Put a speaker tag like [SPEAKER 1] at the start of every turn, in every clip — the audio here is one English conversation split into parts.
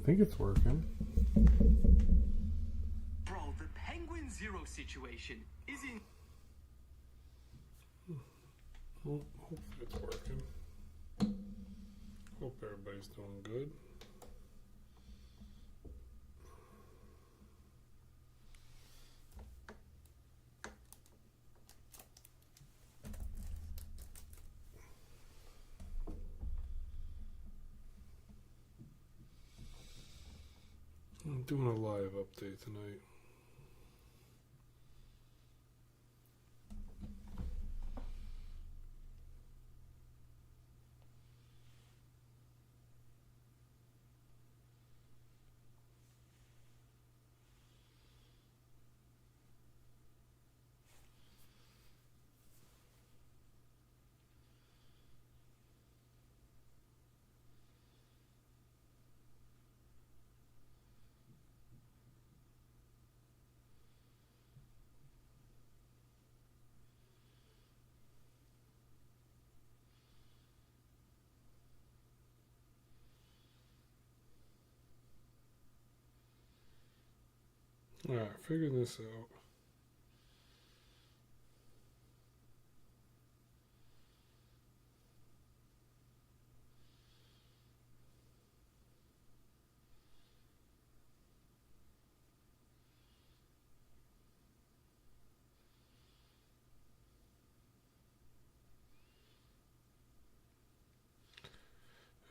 [SPEAKER 1] I think it's working.
[SPEAKER 2] Bro, the Penguin Zero situation isn't.
[SPEAKER 1] Well, hopefully it's working. Hope everybody's doing good. I'm doing a live update tonight. Alright, figure this out.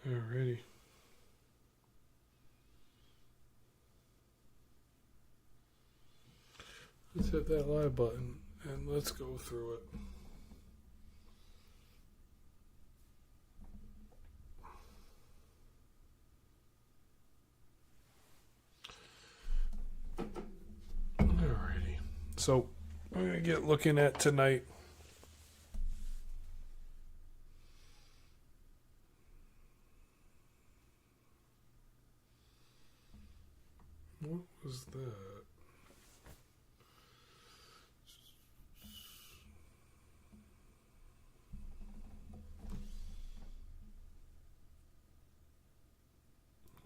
[SPEAKER 1] Alrighty. Let's hit that live button and let's go through it. Alrighty. So we're going to get looking at tonight. What was that?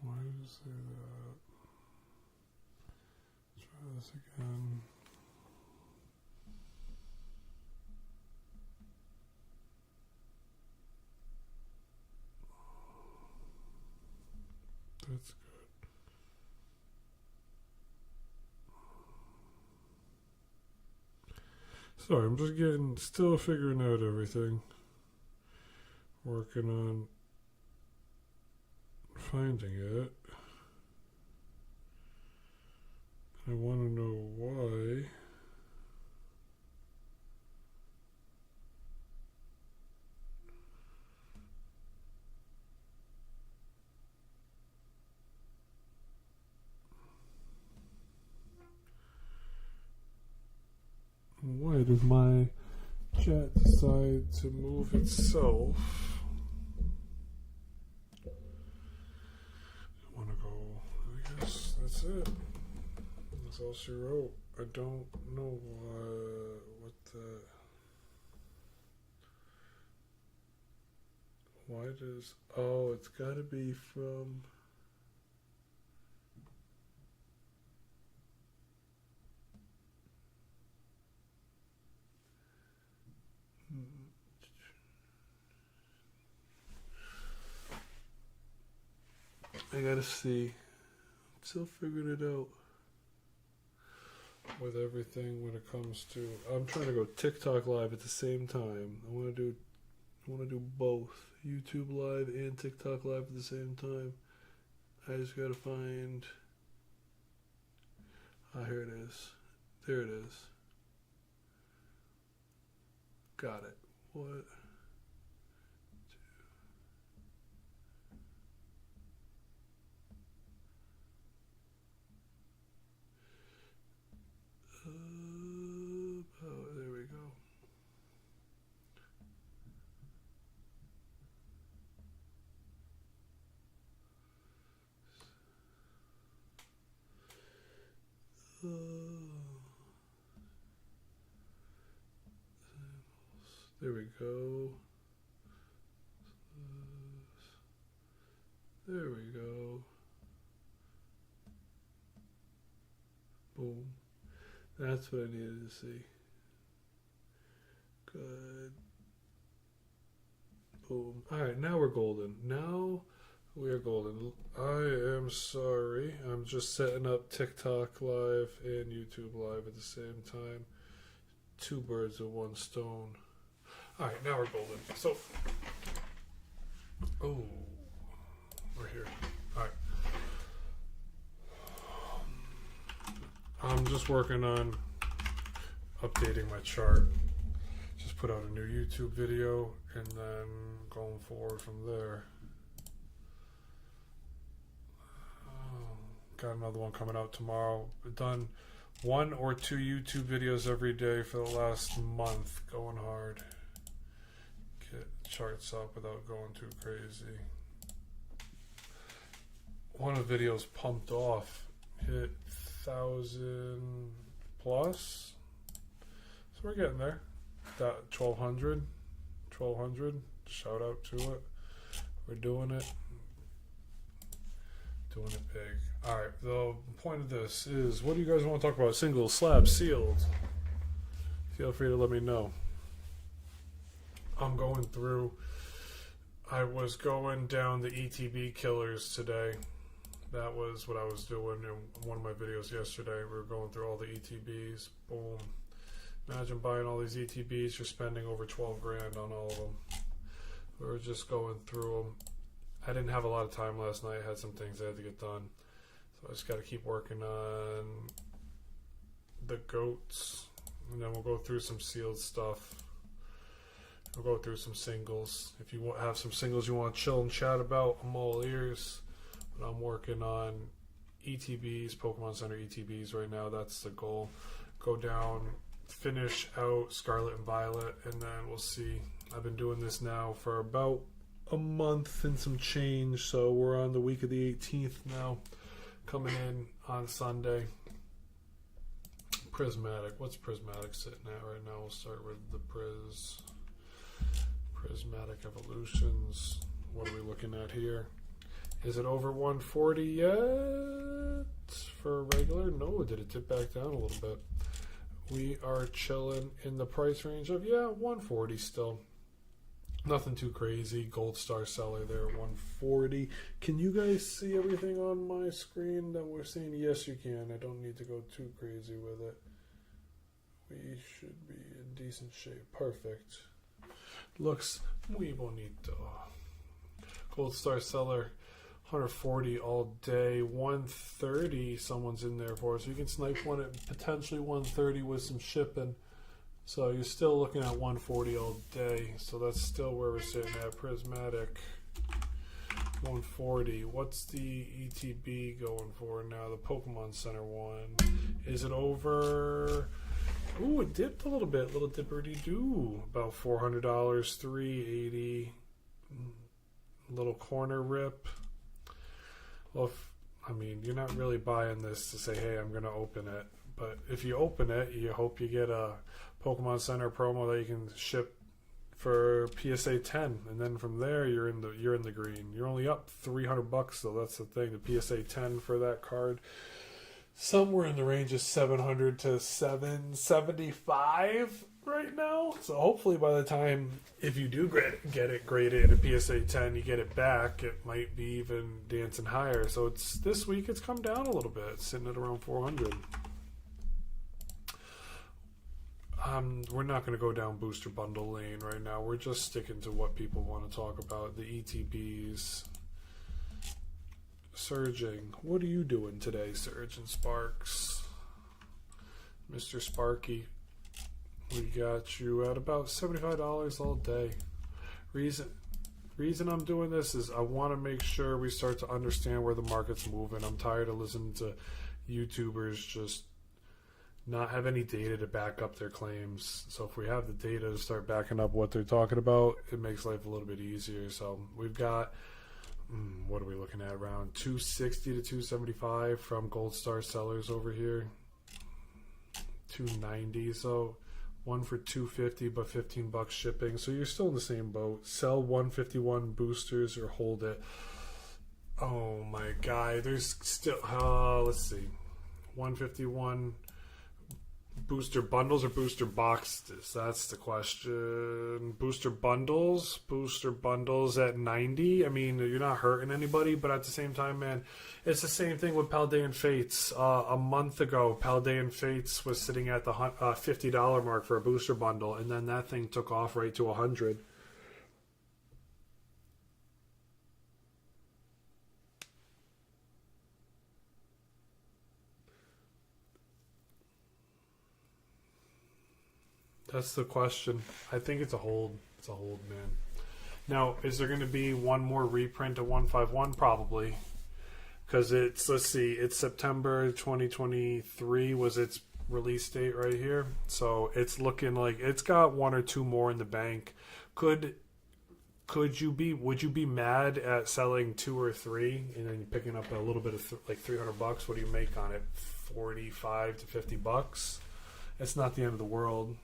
[SPEAKER 1] Why did it say that? Let's try this again. That's good. Sorry, I'm just still figuring out everything. Working on finding it. I want to know why. Why did my chat decide to move itself? I want to go, I guess that's it. That's all she wrote. I don't know what the... Why does... Oh, it's got to be from... I gotta see. I'm still figuring it out with everything when it comes to. I'm trying to go TikTok live at the same time. I want to do both YouTube live and TikTok live at the same time. I just gotta find. Ah, here it is. There it is. Got it. What? Oh, there we go. There we go. There we go. That's what I needed to see. Good. Boom. Alright, now we're golden. Now we are golden. I am sorry. I'm just setting up TikTok live and YouTube live at the same time. Two birds with one stone. Alright, now we're golden. So, oh, we're here. Alright. I'm just working on updating my chart. Just put out a new YouTube video and then going forward from there. Got another one coming out tomorrow. I've done 1 or 2 YouTube videos every day for the last month, going hard. Get charts up without going too crazy. One of the videos pumped off, hit 1,000 plus. So we're getting there. That 1,200. Shout out to it. We're doing it. Doing it big. Alright, the point of this is, what do you guys want to talk about? Singles, slabs, sealed? Feel free to let me know. I'm going through, I was going down the ETB killers today. That was what I was doing in one of my videos yesterday. We were going through all the ETBs. Boom. Imagine buying all these ETBs, you're spending over 12 grand on all of them. We were just going through them. I didn't have a lot of time last night. I had some things I had to get done. So I just got to keep working on the goats. And then we'll go through some sealed stuff. We'll go through some singles. If you have some singles you want to chill and chat about, I'm all ears. But I'm working on ETBs, Pokemon Center ETBs right now. That's the goal. Go down, finish out Scarlet and Violet, and then we'll see. I've been doing this now for about a month and some change, so we're on the week of the 18th now, coming in on Sunday. Prismatic, what's Prismatic sitting at right now? We'll start with the Prismatic Evolutions. What are we looking at here? Is it over 140 yet for regular? No, did it dip back down a little bit? We are chilling in the price range of 140 still. Nothing too crazy. Gold Star Seller there, 140. Can you guys see everything on my screen that we're seeing? Yes, you can. I don't need to go too crazy with it. We should be in decent shape. Perfect. Looks muy bonito. Gold Star Seller, 140 all day. 130 someone's in there for. So you can snipe one at potentially 130 with some shipping. So you're still looking at 140 all day. So that's still where we're sitting at. Prismatic, 140. What's the ETB going for now? The Pokemon Center one. Is it over? Ooh, it dipped a little bit. Little dipperty-doo. About $400, 380. Little corner rip. Well, you're not really buying this to say, hey, I'm going to open it. But if you open it, you hope you get a Pokemon Center promo that you can ship for PSA 10, and then from there you're in the green. You're only up $300 though. That's the thing. The PSA 10 for that card, somewhere in the range of $700 to $775 right now. So hopefully by the time, if you do get it graded at a PSA 10, you get it back, it might be even dancing higher. So it's this week it's come down a little bit. It's sitting at around 400. We're not going to go down booster bundle lane right now. We're just sticking to what people want to talk about. The ETBs. Surging. What are you doing today, Surge and Sparks? Mr. Sparky. We got you at about $75 all day. Reason I'm doing this is I want to make sure we start to understand where the market's moving. I'm tired of listening to YouTubers just not have any data to back up their claims. So if we have the data to start backing up what they're talking about, it makes life a little bit easier. So we've got, what are we looking at? Around 260 to 275 from Gold Star sellers over here. 290. So one for 250, but $15 shipping. So you're still in the same boat. Sell 151 boosters or hold it. Oh my God. There's still, let's see. 151 Booster bundles or booster boxes? That's the question. Booster bundles? Booster bundles at 90? I mean, you're not hurting anybody, but at the same time, man, it's the same thing with Paldean Fates. A month ago, Paldean Fates was sitting at the $50 mark for a booster bundle, and then that thing took off right to 100. That's the question. I think it's a hold. It's a hold, man. Now, is there going to be one more reprint of 151? Probably. Because it's, let's see, it's September 2023 was its release date right here. So it's looking like it's got one or two more in the bank. Would you be mad at selling 2 or 3 and then picking up a little bit of like $300? What do you make on it? 45 to $50? It's not the end of the world.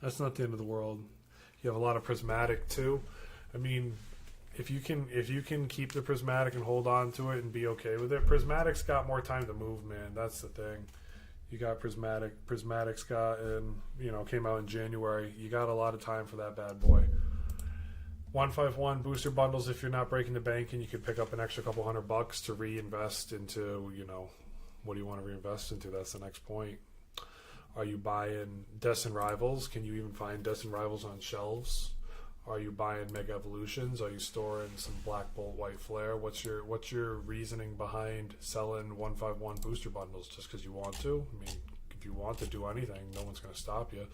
[SPEAKER 1] That's not the end of the world. You have a lot of prismatic too. I mean, if you can keep the prismatic and hold on to it and be okay with it, prismatic's got more time to move, man. That's the thing. You got prismatic's got, and came out in January. You got a lot of time for that bad boy. 151 booster bundles. If you're not breaking the bank, and you can pick up an extra couple $100 to reinvest into, what do you want to reinvest into? That's the next point. Are you buying Destin Rivals? Can you even find Destin Rivals on shelves? Are you buying Mega Evolutions? Are you storing some Black Bolt White Flare? What's your reasoning behind selling 151 booster bundles? Just because you want to? I mean, if you want to do anything, no one's going to stop you.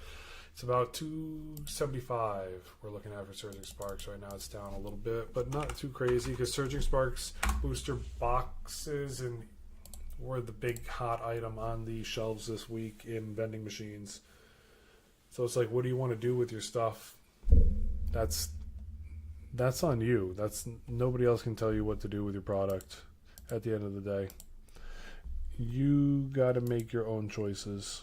[SPEAKER 1] It's about 275 we're looking at for Surging Sparks right now. It's down a little bit, but not too crazy because Surging Sparks booster boxes were the big hot item on the shelves this week in vending machines. So it's like, what do you want to do with your stuff? That's on you. Nobody else can tell you what to do with your product. At the end of the day, you got to make your own choices.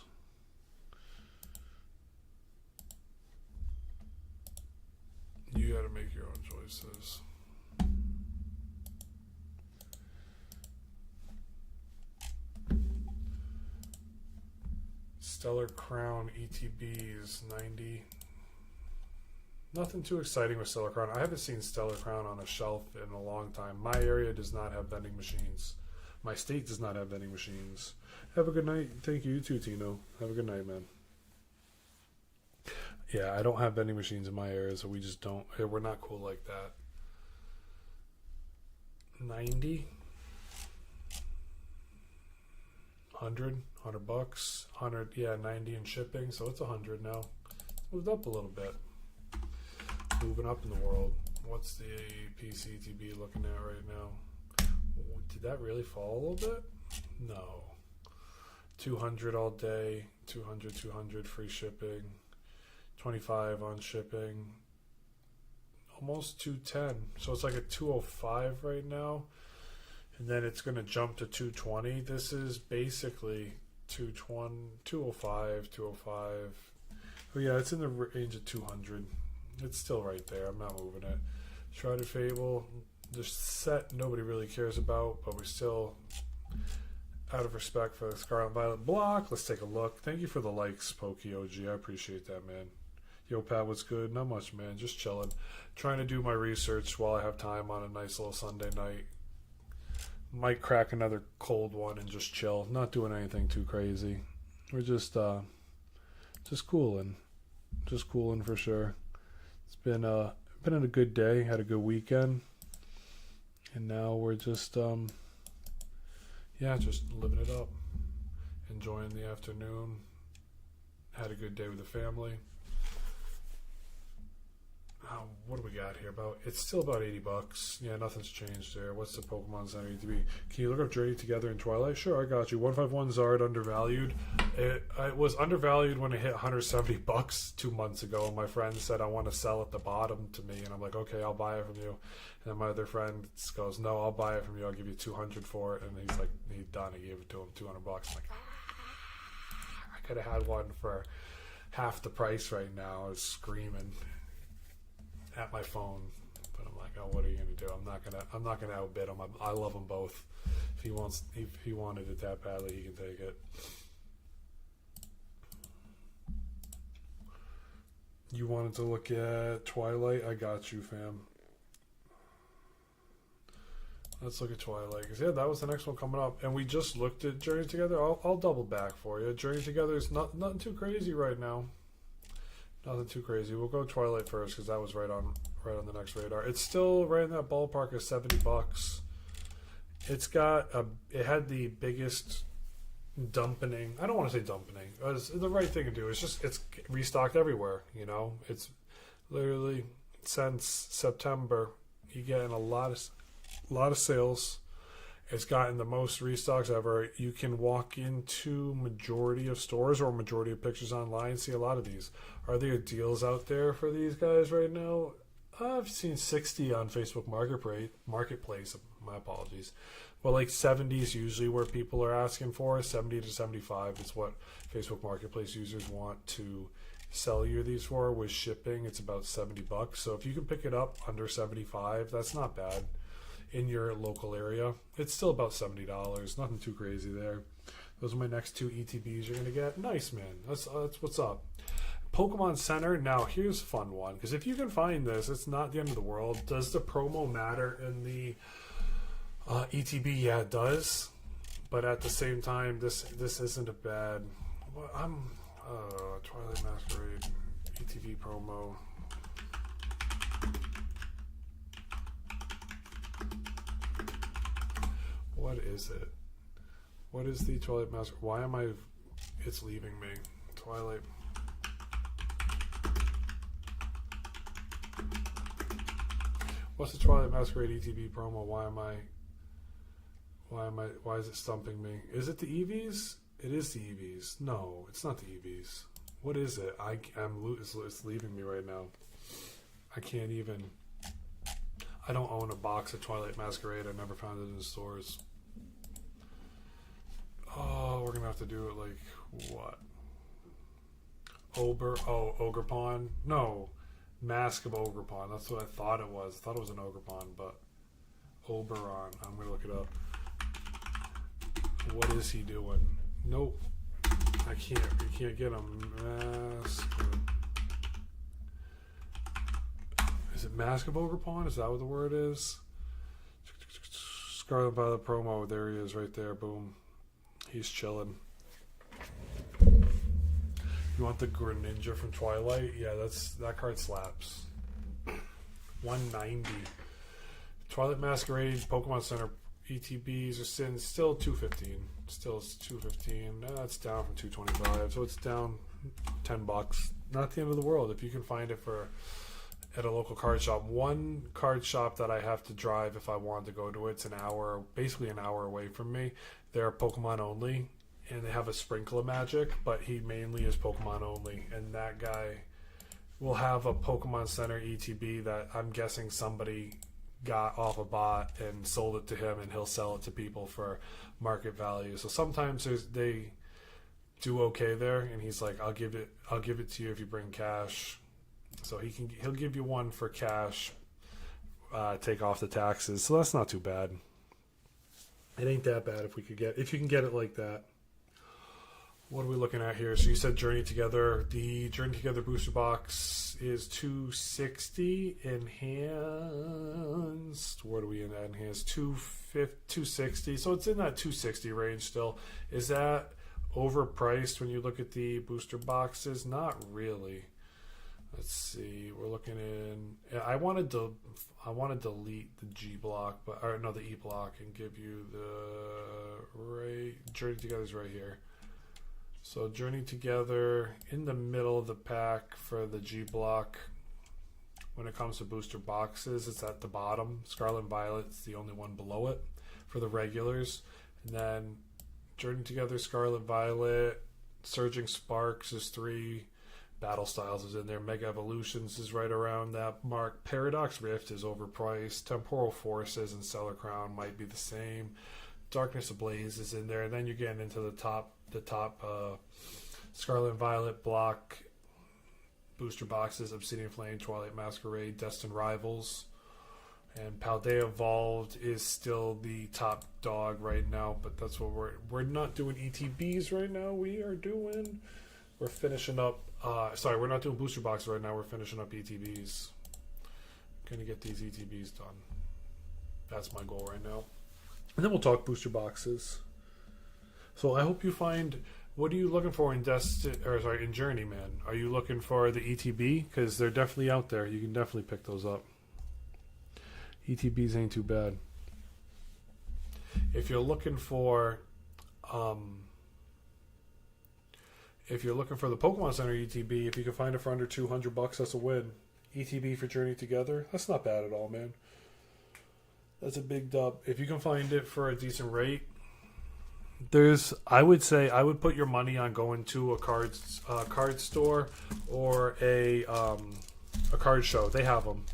[SPEAKER 1] You got to make your own choices. Stellar Crown ETBs 90. Nothing too exciting with Stellar Crown. I haven't seen Stellar Crown on a shelf in a long time. My area does not have vending machines. My state does not have vending machines. Have a good night. Thank you, you too, Tino. Have a good night, man. Yeah, I don't have vending machines in my area, so we just don't. We're not cool like that. 90? 100 bucks, 100, yeah, 90 in shipping, so it's 100 now. Moved up a little bit. Moving up in the world. What's the PCTB looking at right now? Did that really fall a little bit? No. 200 all day, 200 free shipping, 25 on shipping, almost 210. So it's like a 205 right now. And then it's going to jump to 220. This is basically 220, 205, 205. Oh yeah, it's in the range of 200. It's still right there. I'm not moving it. Shrouded Fable, the set nobody really cares about, but we're still, out of respect for the Scarlet Violet block, let's take a look. Thank you for the likes, Pokey OG. I appreciate that, man. Yo, Pat, what's good? Not much, man. Just chilling. Trying to do my research while I have time on a nice little Sunday night. Might crack another cold one and just chill. Not doing anything too crazy. We're just cooling. Just cooling for sure. It's been a good day. Had a good weekend. And now we're just just living it up. Enjoying the afternoon. Had a good day with the family. What do we got here? It's still about $80. Yeah, nothing's changed there. What's the Pokemon Center need to be? Can you look up Journey Together in Twilight? Sure, I got you. 151 Zard undervalued. It was undervalued when it hit $170 2 months ago. And my friend said, I want to sell at the bottom to me. And I'm like, okay, I'll buy it from you. And then my other friend goes, no, I'll buy it from you. I'll give you $200 for it. And he's like, he's done. He gave it to him $200. I'm like, I could have had one for half the price right now. I was screaming at my phone, but I'm like, oh, what are you gonna do? I'm not gonna outbid him. I love them both. If he wanted it that badly, he can take it. You wanted to look at Twilight? I got you, fam. Let's look at Twilight. Because, yeah, that was the next one coming up. And we just looked at Journey Together. I'll double back for you. Journey Together is nothing too crazy right now. Nothing too crazy. We'll go Twilight first because that was right on the next radar. It's still right in that ballpark of $70. It's got it had the biggest dumpening. I don't want to say dumpening. It's the right thing to do. It's restocked everywhere. You know, it's literally since September. You getting a lot of sales. It's gotten the most restocks ever. You can walk into majority of stores or majority of pictures online and see a lot of these. Are there deals out there for these guys right now? I've seen 60 on Facebook Marketplace. My apologies. Well, like 70 is usually where people are asking for. 70 to 75 is what Facebook Marketplace users want to sell you these for. With shipping, it's about $70. So if you can pick it up under 75, that's not bad. In your local area, it's still about $70. Nothing too crazy there. Those are my next two ETBs you're gonna get. Nice, man. That's what's up. Pokemon Center. Now here's a fun one, because if you can find this, it's not the end of the world. Does the promo matter in the ETB? Yeah, it does. But at the same time, this isn't a bad. I'm Twilight Masquerade ETB promo. What is it? What is the Twilight Masquerade? Why am I... It's leaving me. Twilight... What's the Twilight Masquerade ETB promo? Why is it stumping me? Is it the EVs? It is the EVs. No, it's not the EVs. What is it? It's leaving me right now. I can't even... I don't own a box of Twilight Masquerade. I never found it in the stores. Oh, we're gonna have to do it like what? Ogerpon? No, Mask of Ogerpon. That's what I thought it was. I thought it was an Ogerpon, but Oberon. I'm gonna look it up. What is he doing? Nope. I can't. You can't get him. Mask. Is it Mask of Ogerpon? Is that what the word is? Scarlet Violet promo. There he is, right there. Boom. He's chilling. You want the Greninja from Twilight? Yeah, that card slaps. 190. Twilight Masquerade, Pokemon Center ETBs are still 215. Still it's 215. That's down from 225, so it's down $10. Not the end of the world if you can find it at a local card shop. One card shop that I have to drive if I want to go to it's basically an hour away from me. They're Pokemon only, and they have a sprinkle of magic, but he mainly is Pokemon only. And that guy will have a Pokemon Center ETB that I'm guessing somebody got off a bot and sold it to him, and he'll sell it to people for market value. So sometimes they do okay there, and he's like, I'll give it to you if you bring cash. So he'll give you one for cash, take off the taxes. So that's not too bad. It ain't that bad if you can get it like that. What are we looking at here? So you said Journey Together. The Journey Together booster box is $260 enhanced. What are we in that enhanced? $260. So it's in that $260 range still. Is that overpriced when you look at the booster boxes? Not really. Let's see. We're looking in. I want to delete the G block, the E block, and give you the Journey Together is right here. So Journey Together in the middle of the pack for the G block. When it comes to booster boxes, it's at the bottom. Scarlet and Violet's the only one below it for the regulars, and then Journey Together, Scarlet, Violet, Surging Sparks is 3. Battle Styles is in there. Mega Evolutions is right around that mark. Paradox Rift is overpriced. Temporal Forces and Stellar Crown might be the same. Darkness Ablaze is in there. And then you're getting into the top Scarlet and Violet block booster boxes. Obsidian Flame, Twilight Masquerade, Destined Rivals. And Paldea Evolved is still the top dog right now. But that's what we're not doing ETBs right now. We are doing we're finishing up. Sorry, we're not doing booster boxes right now. We're finishing up ETBs. Gonna get these ETBs done. That's my goal right now. And then we'll talk booster boxes. So I hope you find. What are you looking for in in Journeyman? Are you looking for the ETB? Because they're definitely out there. You can definitely pick those up. ETBs ain't too bad. If you're looking for, the Pokemon Center ETB, if you can find it for under $200, that's a win. ETB for Journey Together, that's not bad at all, man. That's a big dub. If you can find it for a decent rate, I would say I would put your money on going to a card store or a card show. They have them.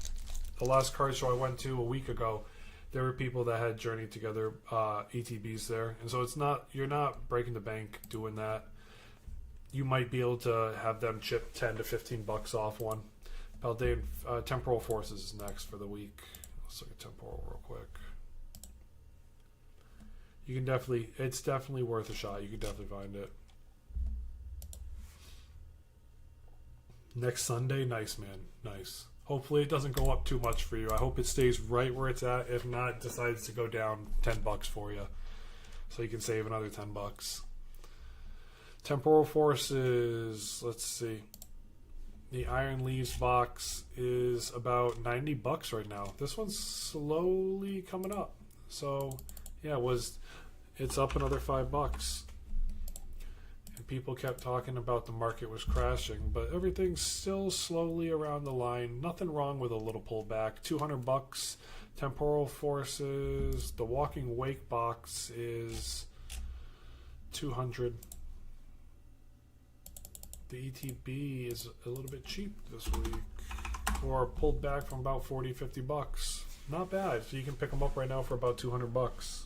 [SPEAKER 1] The last card show I went to a week ago, there were people that had Journey Together ETBs there, and so you're not breaking the bank doing that. You might be able to have them chip $10 to $15 off one. Paldean Temporal Forces is next for the week. Let's look at Temporal real quick. You can it's definitely worth a shot. You can definitely find it. Next Sunday, nice, man. Nice. Hopefully it doesn't go up too much for you. I hope it stays right where it's at. If not, it decides to go down $10 for you. So you can save another $10. Temporal Forces, let's see. The Iron Leaves box is about $90 right now. This one's slowly coming up. So, yeah, it's up another $5. And people kept talking about the market was crashing, but everything's still slowly around the line. Nothing wrong with a little pullback. $200. Temporal Forces. The Walking Wake box is $200. The ETB is a little bit cheap this week, or pulled back from about $40, $50. Not bad. So you can pick them up right now for about $200.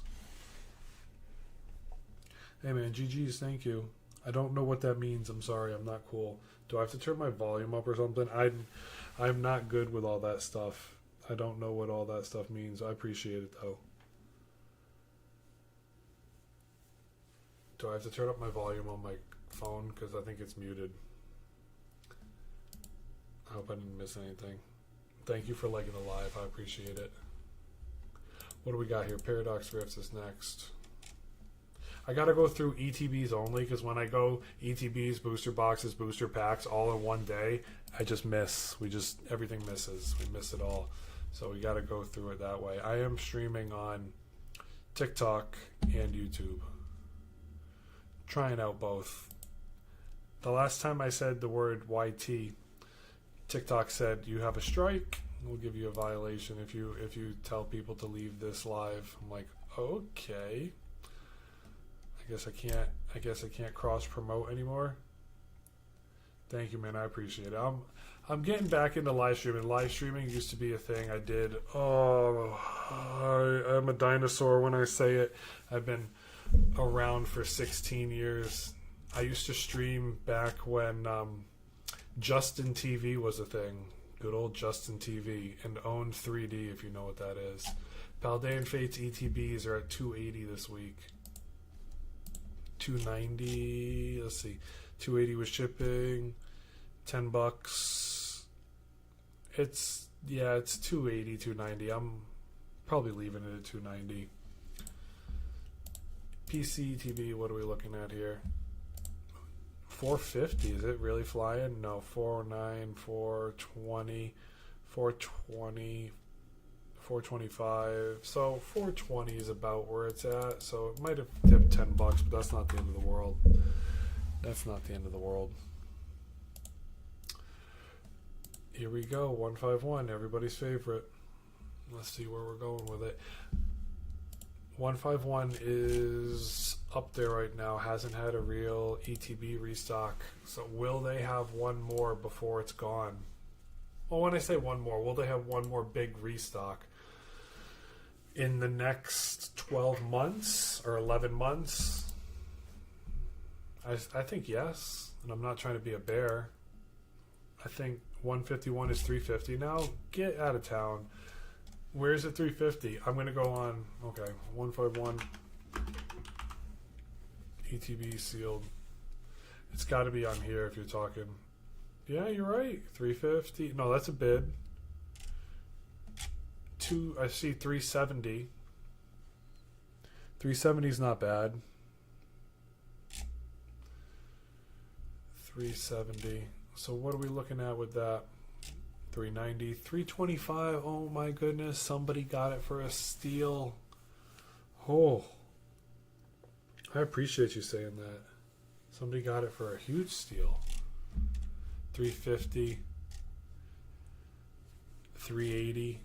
[SPEAKER 1] Hey man, GG's, thank you. I don't know what that means. I'm sorry, I'm not cool. Do I have to turn my volume up or something? I'm not good with all that stuff. I don't know what all that stuff means. I appreciate it though. Do I have to turn up my volume on my phone? Because I think it's muted. I hope I didn't miss anything. Thank you for liking the live. I appreciate it. What do we got here? Paradox Rifts is next. I got to go through ETBs only because when I go ETBs, booster boxes, booster packs all in one day, I just miss. Everything misses. We miss it all. So we got to go through it that way. I am streaming on TikTok and YouTube. Trying out both. The last time I said the word YT, TikTok said you have a strike. We'll give you a violation if you tell people to leave this live. I'm like, okay. I guess I can't cross promote anymore. Thank you, man. I appreciate it. I'm getting back into live streaming. Live streaming used to be a thing I did. Oh, I'm a dinosaur when I say it. I've been around for 16 years. I used to stream back when Justin TV was a thing. Good old Justin TV, and owned 3D if you know what that is. Paldean Fates ETBs are at 280 this week. 290. Let's see. 280 with shipping. $10. It's 280, 290. I'm probably leaving it at 290. PC TV, what are we looking at here? 450, is it really flying? No, 409, 420, 420, 425. So 420 is about where it's at. So it might have dipped $10, but that's not the end of the world. That's not the end of the world. Here we go, 151, everybody's favorite. Let's see where we're going with it. 151 is up there right now. Hasn't had a real ETB restock. So will they have one more before it's gone? Well, when I say one more, will they have one more big restock in the next 12 months or 11 months? I think yes. And I'm not trying to be a bear. I think 151 is 350 now. Get out of town. Where's it 350? I'm going to go on, okay, 151 ETB sealed. It's got to be on here if you're talking. Yeah, you're right. 350. No, that's a bid. I see 370. 370 is not bad. 370. So what are we looking at with that? 390. 325. Oh my goodness. Somebody got it for a steal. Oh. I appreciate you saying that. Somebody got it for a huge steal. 350. 380.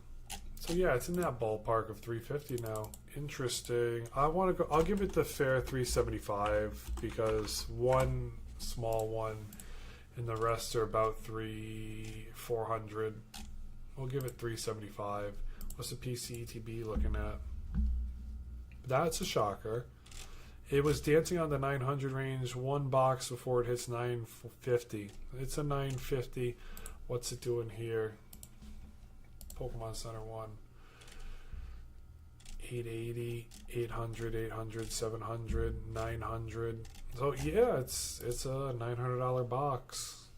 [SPEAKER 1] So yeah, it's in that ballpark of 350 now. Interesting. I want to go. I'll give it the fair 375 because one small one, and the rest are about 400. We'll give it 375. What's the PCETB looking at? That's a shocker. It was dancing on the 900 range, one box before it hits 950. It's a 950. What's it doing here? Pokemon Center 1. 880, 800, 800, 700, 900. So yeah, it's a $900 box.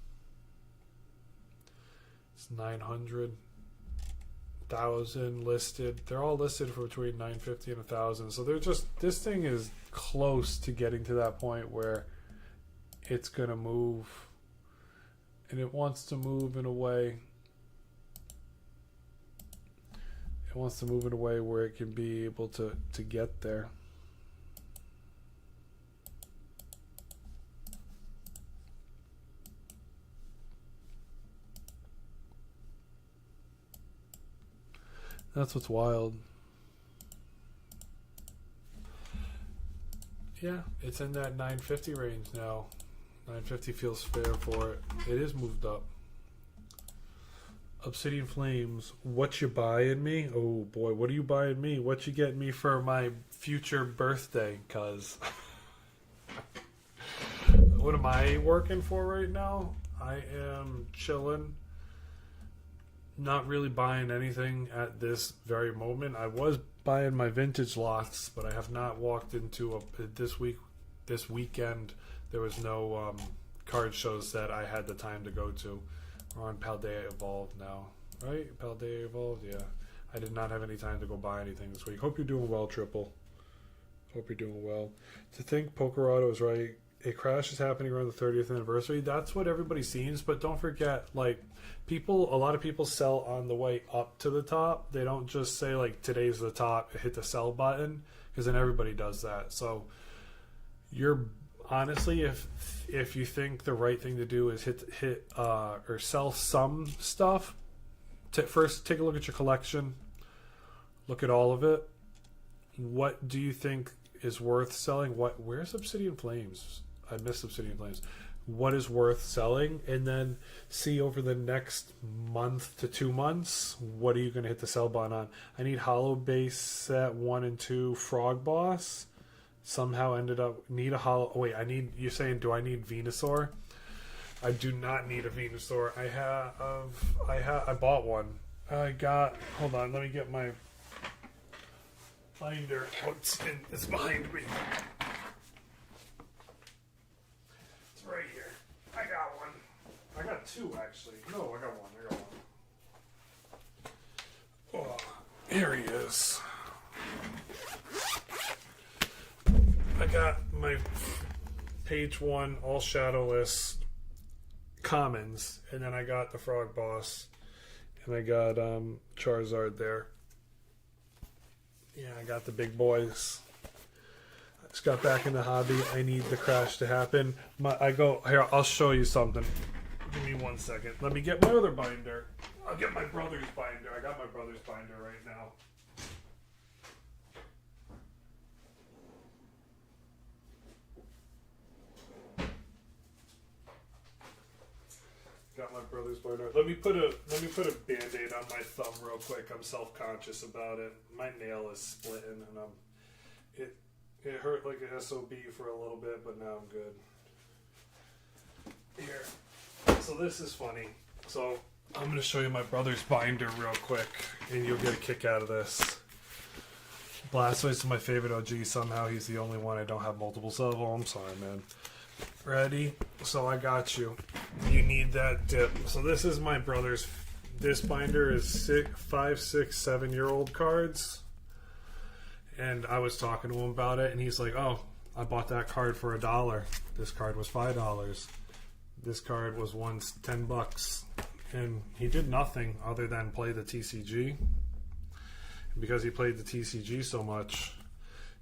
[SPEAKER 1] It's 900, 1,000 listed. They're all listed for between 950 and 1,000. So they're just, this thing is close to getting to that point where it's gonna move, and it wants to move in a way. It wants to move in a way where it can be able to get there. That's what's wild. Yeah, it's in that 950 range now. 950 feels fair for it. It is moved up. Obsidian Flames, what you buying me? Oh boy, what are you buying me? What you getting me for my future birthday? Cuz what am I working for right now? I am chilling. Not really buying anything at this very moment. I was buying my vintage lots, but I have not walked into this weekend. There was no card shows that I had the time to go to. We're on Paldea Evolved now, right? Paldea Evolved, yeah. I did not have any time to go buy anything this week. Hope you're doing well, Triple. Hope you're doing well. To think Pokerado is right. A crash is happening around the 30th anniversary. That's what everybody seems, but don't forget, like, a lot of people sell on the way up to the top. They don't just say, like, today's the top, hit the sell button, because then everybody does that. So you're honestly, if you think the right thing to do is hit or sell some stuff, first take a look at your collection, look at all of it. What do you think is worth selling? Where's Obsidian Flames? I missed Obsidian Flames. What is worth selling, and then see over the next month to 2 months, what are you going to hit the sell button on? I need Hollow Base Set 1 and 2 Frog Boss. Somehow ended up need a hollow. Oh, wait, you're saying, do I need Venusaur? I do not need a Venusaur. I bought one. Hold on, let me get my binder. It's behind me. It's right here. I got one. I got two, actually. No, I got one. Oh, here he is. I got my page 1 all shadowless commons, and then I got the Frog Boss, and I got Charizard there. Yeah, I got the big boys. I just got back in the hobby. I need the crash to happen. Here, I'll show you something. Give me 1 second. Let me get my other binder. I'll get my brother's binder. I got my brother's binder right now. Got my brother's binder. Let me put a Band-Aid on my thumb real quick. I'm self-conscious about it. My nail is splitting, and it hurt like a SOB for a little bit, but now I'm good. Here. So this is funny. So I'm going to show you my brother's binder real quick, and you'll get a kick out of this. Blastoise is my favorite OG. Somehow he's the only one I don't have multiples of. Oh, I'm sorry, man. Ready? So I got you. You need that dip. So this is my brother's. This binder is 5, 6, 7-year-old cards. And I was talking to him about it, and he's like, "Oh, I bought that card for $1. This card was $5. This card was once $10." And he did nothing other than play the TCG. Because he played the TCG so much,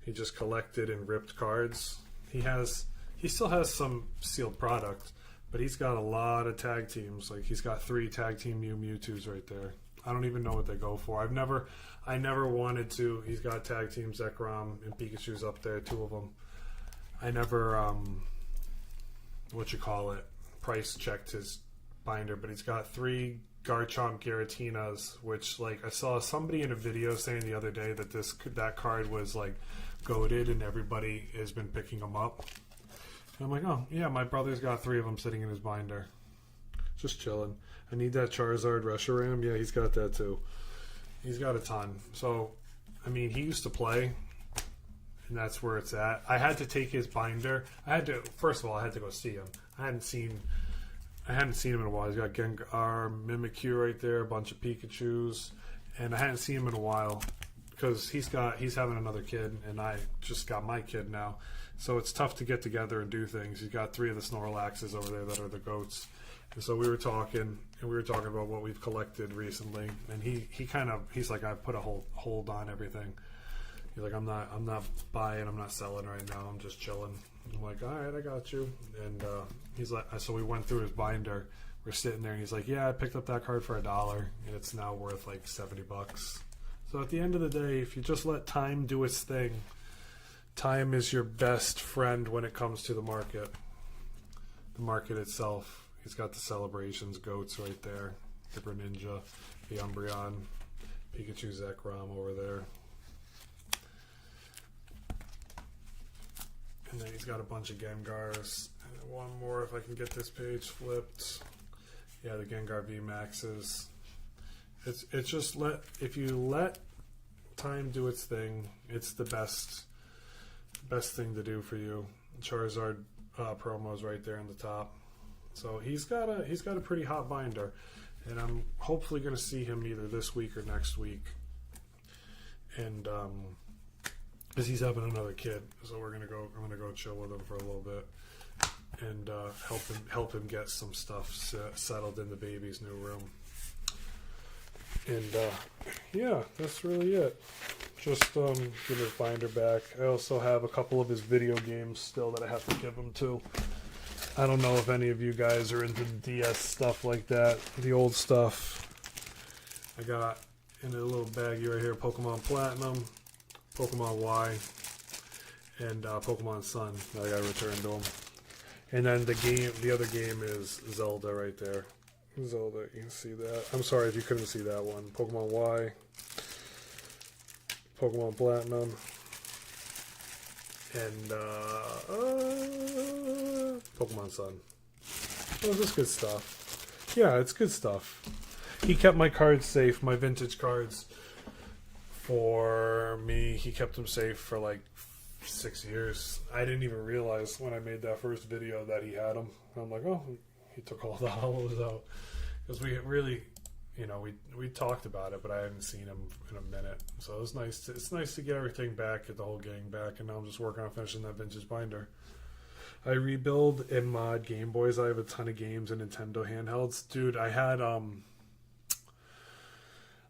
[SPEAKER 1] he just collected and ripped cards. He still has some sealed product, but he's got a lot of tag teams. Like, he's got 3 tag team Mewtwo's right there. I don't even know what they go for. I never wanted to. He's got tag team Zekrom and Pikachu's up there, 2 of them. I never, price checked his binder, but he's got 3 Garchomp Giratinas, which, like, I saw somebody in a video saying the other day that that card was, like, goated and everybody has been picking them up. And I'm like, oh, yeah, my brother's got 3 of them sitting in his binder. Just chilling. I need that Charizard Reshiram. Yeah, he's got that too. He's got a ton. So, I mean, he used to play, and that's where it's at. I had to take his binder. First of all, I had to go see him. I hadn't seen him in a while. He's got Gengar, Mimikyu right there, a bunch of Pikachus, and I hadn't seen him in a while because he's having another kid, and I just got my kid now. So it's tough to get together and do things. He's got 3 of the Snorlaxes over there that are the goats. And so we were talking about what we've collected recently, and he's like, I've put a hold on everything. He's like, I'm not buying, I'm not selling right now, I'm just chilling. I'm like, all right, I got you. And he's like, so we went through his binder. We're sitting there, and he's like, yeah, I picked up that card for $1, and it's now worth like $70. So at the end of the day, if you just let time do its thing, time is your best friend when it comes to the market. The market itself. He's got the Celebrations goats right there. The Greninja, the Umbreon, Pikachu, Zekrom over there. And then he's got a bunch of Gengars. And one more if I can get this page flipped. Yeah, the Gengar VMAXs. It's just if you let time do its thing, it's the best thing to do for you. Charizard promos right there on the top. So he's got a pretty hot binder, and I'm hopefully going to see him either this week or next week. And because he's having another kid, so I'm gonna go chill with him for a little bit and help him get some stuff settled in the baby's new room. And yeah, that's really it. Just give his binder back. I also have a couple of his video games still that I have to give him to. I don't know if any of you guys are into DS stuff like that, the old stuff. I got in a little baggie right here, Pokemon Platinum, Pokemon Y, and Pokemon Sun that I got returned to him. And then the other game is Zelda right there. Zelda, you can see that. I'm sorry if you couldn't see that one. Pokemon Y, Pokemon Platinum, and Pokemon Sun. Oh, this is good stuff. Yeah, it's good stuff. He kept my cards safe, my vintage cards, for me. He kept them safe for like 6 years. I didn't even realize when I made that first video that he had them. I'm like, oh, he took all the hollows out. Because we really, we talked about it, but I haven't seen him in a minute. So it was nice. It's nice to get everything back, get the whole gang back, and now I'm just working on finishing that vintage binder. I rebuild and mod Game Boys. I have a ton of games and Nintendo handhelds. Dude, I had,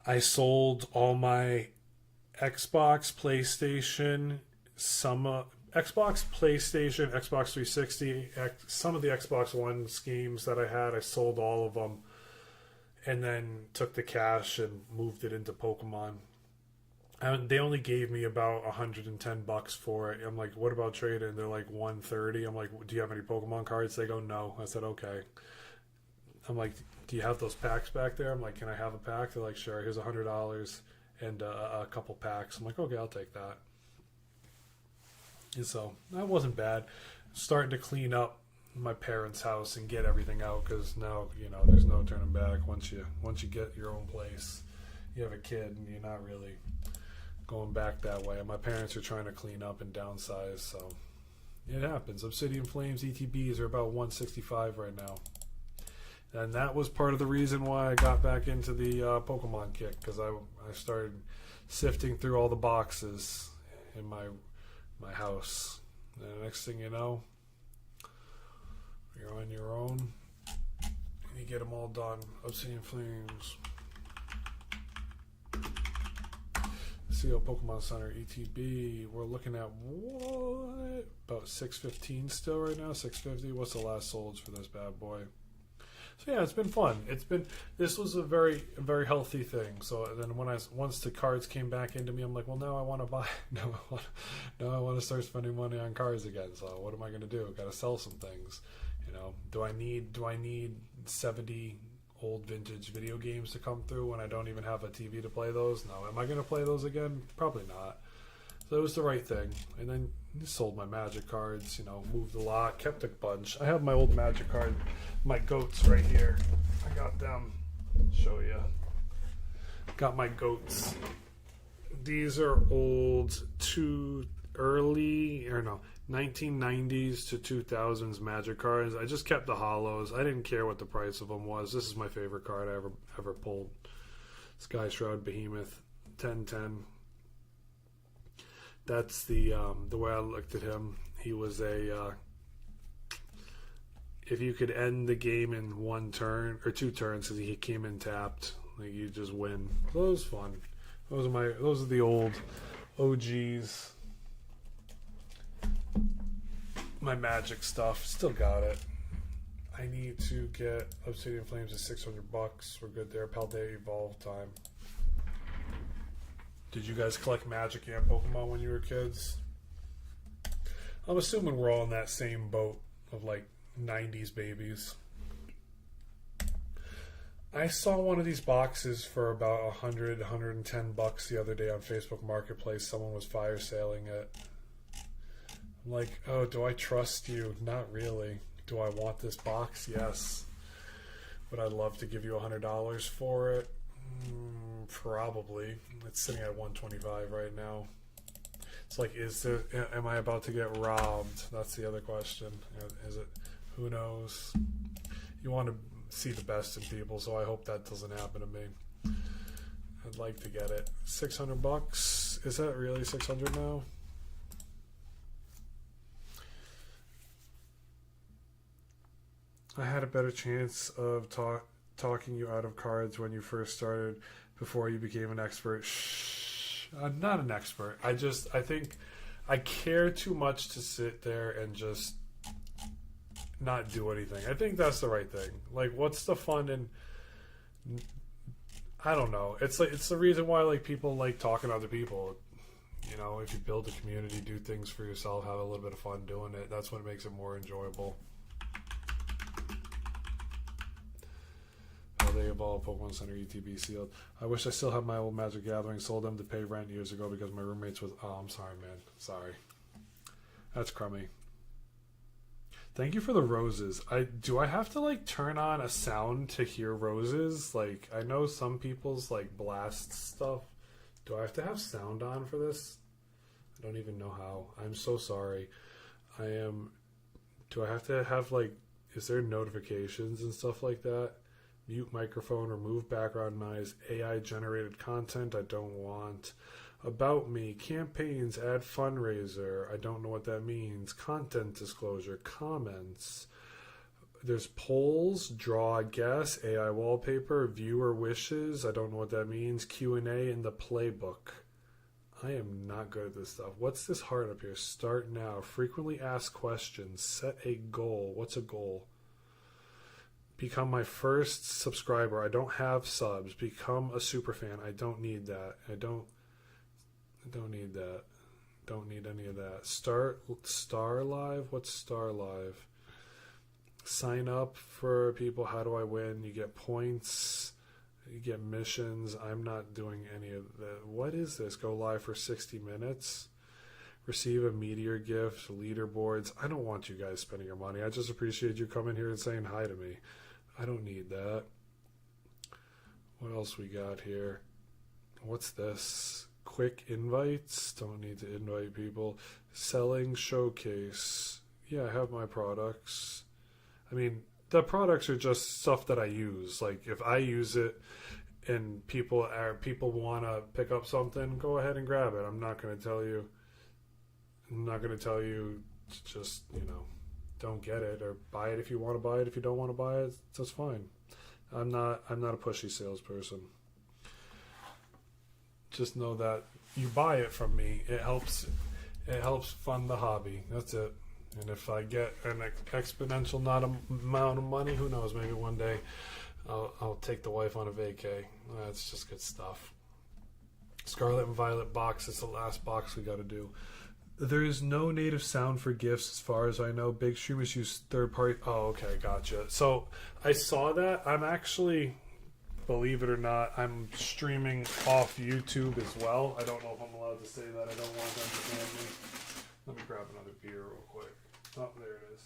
[SPEAKER 1] I sold all my Xbox, PlayStation, Xbox, PlayStation, Xbox 360, some of the Xbox One games that I had, I sold all of them, and then took the cash and moved it into Pokemon. And they only gave me about $110 for it. I'm like, what about trade? And they're like $130. I'm like, do you have any Pokemon cards? They go, no. I said, okay. I'm like, do you have those packs back there? I'm like, can I have a pack? They're like, sure. Here's $100 and a couple packs. I'm like, okay, I'll take that. And so that wasn't bad. Starting to clean up my parents' house and get everything out, because now there's no turning back. Once you get your own place, you have a kid, and you're not really going back that way. And my parents are trying to clean up and downsize, so It happens. Obsidian Flames ETBs are about 165 right now. And that was part of the reason why I got back into the Pokemon kick, because I started sifting through all the boxes in my house. And the next thing you know, you're on your own, and you get them all done. Obsidian Flames. CO Pokemon Center ETB. We're looking at what? About 615 still right now. 650. What's the last solds for this bad boy? So yeah, it's been fun. This was a very healthy thing. So then once the cards came back into me, I'm like, well, now I want to buy. Now I want to start spending money on cards again. So what am I going to do? Got to sell some things. You know, do I need 70 old vintage video games to come through when I don't even have a TV to play those? No. Am I going to play those again? Probably not. So it was the right thing. And then sold my Magic cards, you know, moved a lot, kept a bunch. I have my old Magic card, my goats right here. I got them. I'll show you. Got my goats. These are old 1990s to 2000s Magic cards. I just kept the hollows. I didn't care what the price of them was. This is my favorite card I ever pulled. Sky Shroud Behemoth 1010. That's the way I looked at him. He was a if you could end the game in one turn or two turns because he came in tapped, like you just win. So it was fun. Those are the old OGs. My Magic stuff, still got it. I need to get Obsidian Flames at $600. We're good there. Paldea Evolve time. Did you guys collect Magic and Pokemon when you were kids? I'm assuming we're all in that same boat of like 90s babies. I saw one of these boxes for about $100, $110 the other day on Facebook Marketplace. Someone was fire sailing it. I'm like, oh, do I trust you? Not really. Do I want this box? Yes. Would I love to give you $100 for it? Probably. It's sitting at $125 right now. It's like, am I about to get robbed? That's the other question. Is it? Who knows? You want to see the best in people, so I hope that doesn't happen to me. I'd like to get it. $600? Is that really $600 now? I had a better chance of talking you out of cards when you first started before you became an expert. Shh. I'm not an expert. I think I care too much to sit there and just not do anything. I think that's the right thing. Like, what's the fun in... I don't know. It's the reason why like people like talking to other people. You know, if you build a community, do things for yourself, have a little bit of fun doing it. That's what makes it more enjoyable. They evolved Pokemon Center ETB sealed. I wish I still had my old Magic Gathering. Sold them to pay rent years ago because my roommates was... Oh, I'm sorry, man. Sorry. That's crummy. Thank you for the roses. Do I have to like turn on a sound to hear roses? Like, I know some people's like blast stuff. Do I have to have sound on for this? I don't even know how. I'm so sorry. Do I have to have like... Is there notifications and stuff like that? Mute microphone, remove background noise, AI generated content I don't want. About me, campaigns, add fundraiser, I don't know what that means. Content disclosure, comments. There's polls, draw a guess, AI wallpaper, viewer wishes, I don't know what that means. Q&A in the playbook. I am not good at this stuff. What's this heart up here? Start now. Frequently asked questions. Set a goal. What's a goal? Become my first subscriber. I don't have subs. Become a super fan. I don't need that. I don't need that. Don't need any of that. Star Live? What's Star Live? Sign up for people. How do I win? You get points. You get missions. I'm not doing any of that. What is this? Go live for 60 minutes. Receive a meteor gift. Leaderboards. I don't want you guys spending your money. I just appreciate you coming here and saying hi to me. I don't need that. What else we got here? What's this? quick invites. Don't need to invite people. Selling showcase. Yeah, I have my products. I mean, the products are just stuff that I use. Like if I use it and people want to pick up something, go ahead and grab it. I'm not going to tell you. I'm not going to tell you to just, don't get it or buy it if you want to buy it. If you don't want to buy it, that's fine. I'm not a pushy salesperson. Just know that you buy it from me. It helps fund the hobby. That's it. And if I get an exponential amount of money, who knows? Maybe one day I'll take the wife on a vacay. That's just good stuff. Scarlet and Violet box is the last box we got to do. There is no native sound for GIFs as far as I know. Big streamers use third-party... Oh, okay, gotcha. So I saw that. I'm actually, believe it or not, I'm streaming off YouTube as well. I don't know if I'm allowed to say that. I don't want them to ban me. Let me grab another beer real quick. Oh, there it is.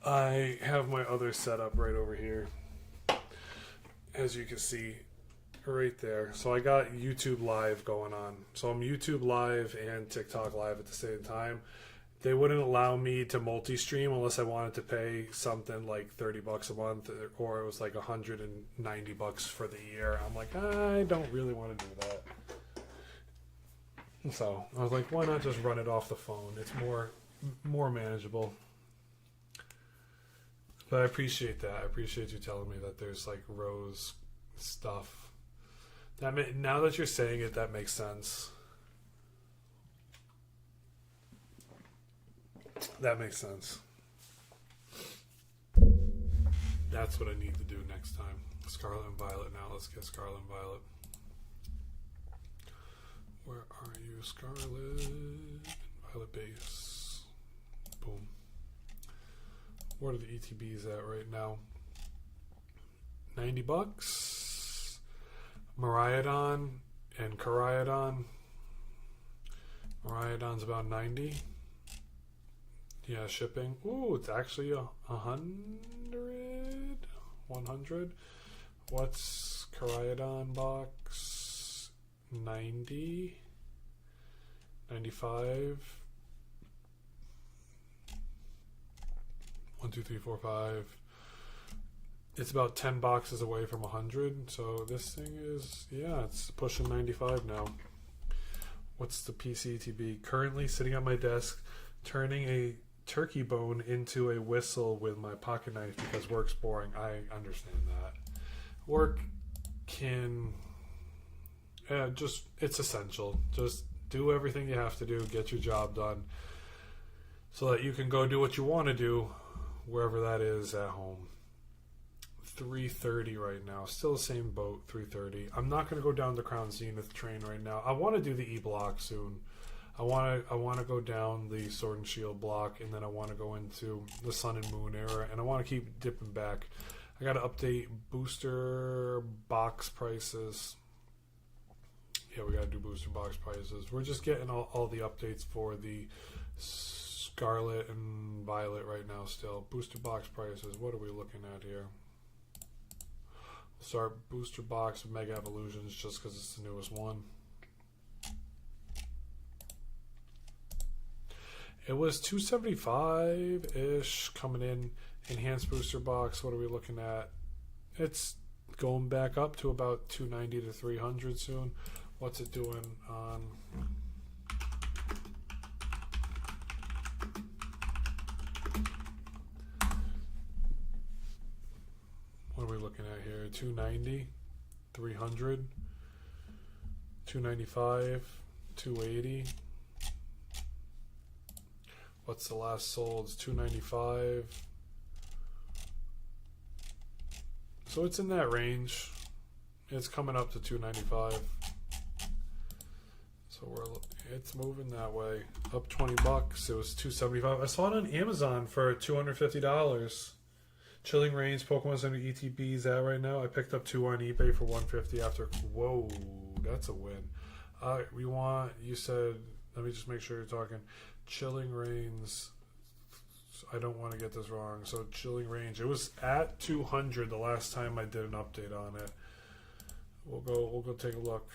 [SPEAKER 1] I have my other setup right over here. As you can see, right there. So I got YouTube Live going on. So I'm YouTube Live and TikTok Live at the same time. They wouldn't allow me to multi-stream unless I wanted to pay something like $30 a month, or it was like $190 for the year. I'm like, I don't really want to do that. So I was like, why not just run it off the phone? It's more manageable. But I appreciate that. I appreciate you telling me that there's like Rose stuff. Now that you're saying it, that makes sense. That makes sense. That's what I need to do next time. Scarlet and Violet now. Let's get Scarlet and Violet. Where are you, Scarlet? Violet base. Boom. What are the ETBs at right now? $90. Miraidon and Koraidon. Miraidon's about 90. Yeah, shipping. Ooh, it's actually 100. What's Koraidon box? 90. 95. 1, 2, 3, 4, 5. It's about 10 boxes away from 100. So this thing is, yeah, it's pushing 95 now. What's the PCTB? Currently sitting on my desk, turning a turkey bone into a whistle with my pocket knife because work's boring. I understand that. Work can, it's essential. Just do everything you have to do, get your job done, so that you can go do what you want to do, wherever that is at home. 3:30 right now. Still the same boat, 3:30. I'm not going to go down the Crown Zenith train right now. I want to do the E-block soon. I want to go down the Sword and Shield block, and then I want to go into the Sun and Moon era, and I want to keep dipping back. I got to update booster box prices. Yeah, we got to do booster box prices. We're just getting all the updates for the Scarlet and Violet right now still. Booster box prices. What are we looking at here? We'll start booster box with Mega Evolutions just because it's the newest one. It was 275-ish coming in. Enhanced booster box, what are we looking at? It's going back up to about 290 to 300 soon. What's it doing on... What are we looking at here? 290, 300, 295, 280. What's the last sold? It's 295. So it's in that range. It's coming up to 295. So it's moving that way. Up $20. It was 275. I saw it on Amazon for $250. Chilling Reigns, Pokemon Center ETBs at right now. I picked up 2 on eBay for $150 after. Whoa, that's a win. You said, let me just make sure you're talking. Chilling Reigns. I don't want to get this wrong. So Chilling Reigns. It was at 200 the last time I did an update on it. We'll go take a look.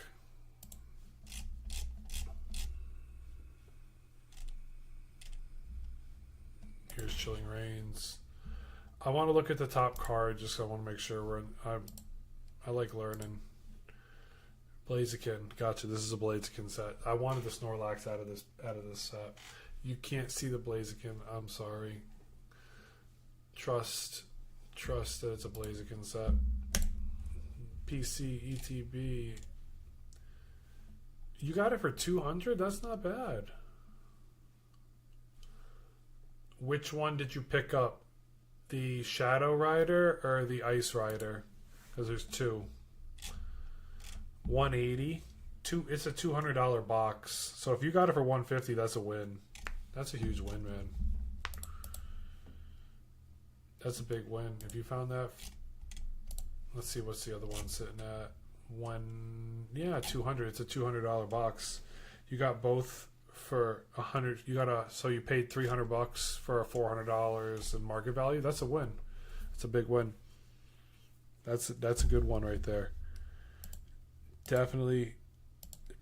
[SPEAKER 1] Here's Chilling Reigns. I want to look at the top card just so I want to make sure we're in. I like learning. Blaziken. Gotcha. This is a Blaziken set. I wanted the Snorlax out of this set. You can't see the Blaziken. I'm sorry. Trust that it's a Blaziken set. PC ETB. You got it for 200? That's not bad. Which one did you pick up? The Shadow Rider or the Ice Rider? Because there's two. 180. It's a $200 box. So if you got it for 150, that's a win. That's a huge win, man. That's a big win. If you found that, let's see what's the other one sitting at. 200. It's a $200 box. You got both for 100. So you paid $300 for a $400 in market value. That's a win. It's a big win. That's a good one right there. Definitely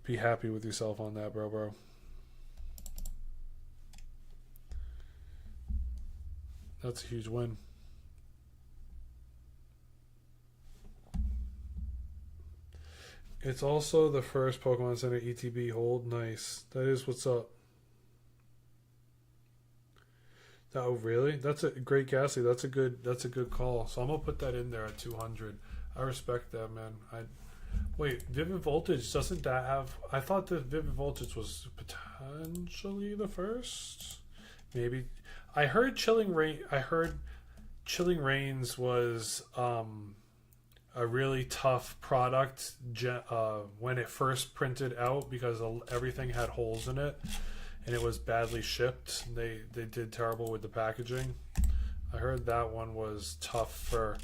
[SPEAKER 1] be happy with yourself on that, bro. That's a huge win. It's also the first Pokemon Center ETB hold. Nice. That is what's up. Oh, really? That's a great Ghastly. That's a good call. So I'm gonna put that in there at 200. I respect that, man. Wait, Vivid Voltage, doesn't that have... I thought that Vivid Voltage was potentially the first? Maybe. I heard Chilling Reigns was a really tough product when it first printed out because everything had holes in it and it was badly shipped. They did terrible with the packaging. I heard that one was tough for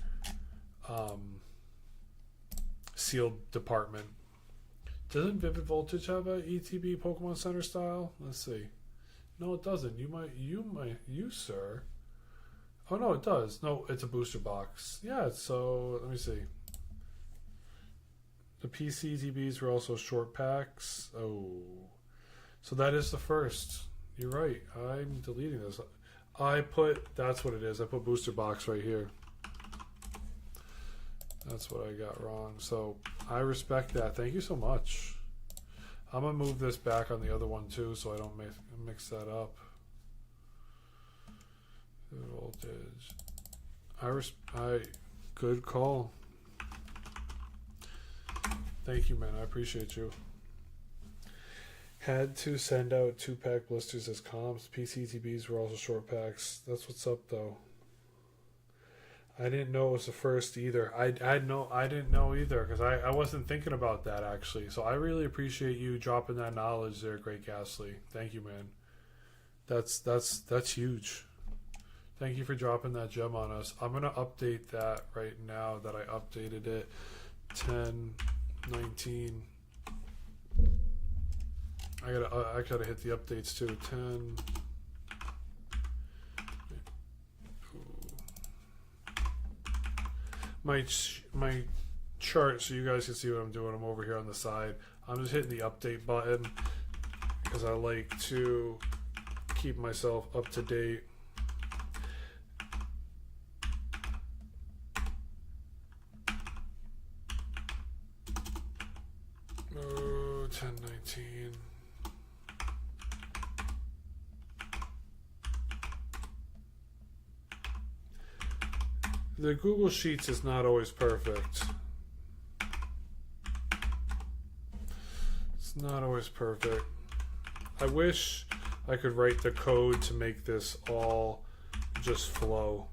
[SPEAKER 1] sealed department. Doesn't Vivid Voltage have a ETB Pokemon Center style? Let's see. No, it doesn't. You sir. Oh no, it does. No, it's a booster box. Yeah, so let me see. The PC ETBs were also short packs. Oh. So that is the first. You're right. I'm deleting this. That's what it is. I put booster box right here. That's what I got wrong. So I respect that. Thank you so much. I'm going to move this back on the other one too so I don't mix that up. Voltage. Good call. Thank you, man. I appreciate you. Had to send out 2-pack blisters as comps. PCTBs were also short packs. That's what's up, though. I didn't know it was the first either. I didn't know either because I wasn't thinking about that actually. So I really appreciate you dropping that knowledge there, Great Ghastly. Thank you, man. That's huge. Thank you for dropping that gem on us. I'm gonna update that right now that I updated it. 10/19. I gotta hit the updates too. 10. My chart so you guys can see what I'm doing. I'm over here on the side. I'm just hitting the update button because I like to keep myself up to date. Oh, 10/19. The Google Sheets is not always perfect. It's not always perfect. I wish I could write the code to make this all just flow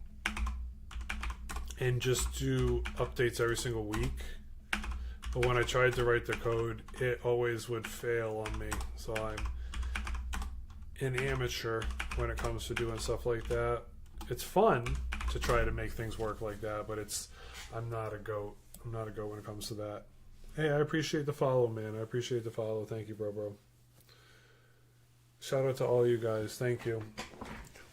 [SPEAKER 1] and just do updates every single week. But when I tried to write the code, it always would fail on me. So I'm an amateur when it comes to doing stuff like that. It's fun to try to make things work like that, but I'm not a goat. I'm not a goat when it comes to that. Hey, I appreciate the follow, man. I appreciate the follow. Thank you, bro. Shout out to all you guys. Thank you.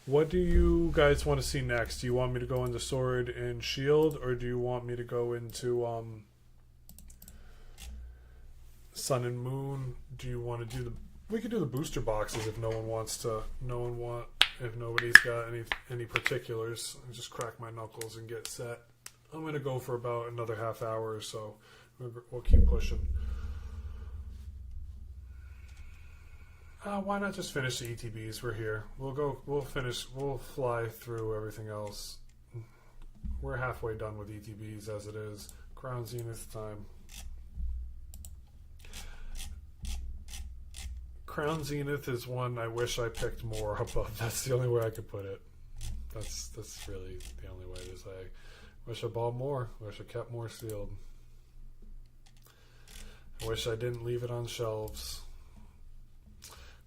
[SPEAKER 1] What do you guys want to see next? Do you want me to go into Sword and Shield, or do you want me to go into Sun and Moon? Do you want to do we could do the booster boxes if no one wants if nobody's got any particulars, I just crack my knuckles and get set. I'm gonna go for about another half hour or so. We'll keep pushing. Why not just finish the ETBs? We're here. We'll finish. We'll fly through everything else. We're halfway done with ETBs as it is. Crown Zenith time. Crown Zenith is one I wish I picked more above. That's the only way I could put it. That's really the only way to say. Wish I bought more. Wish I kept more sealed. I wish I didn't leave it on shelves.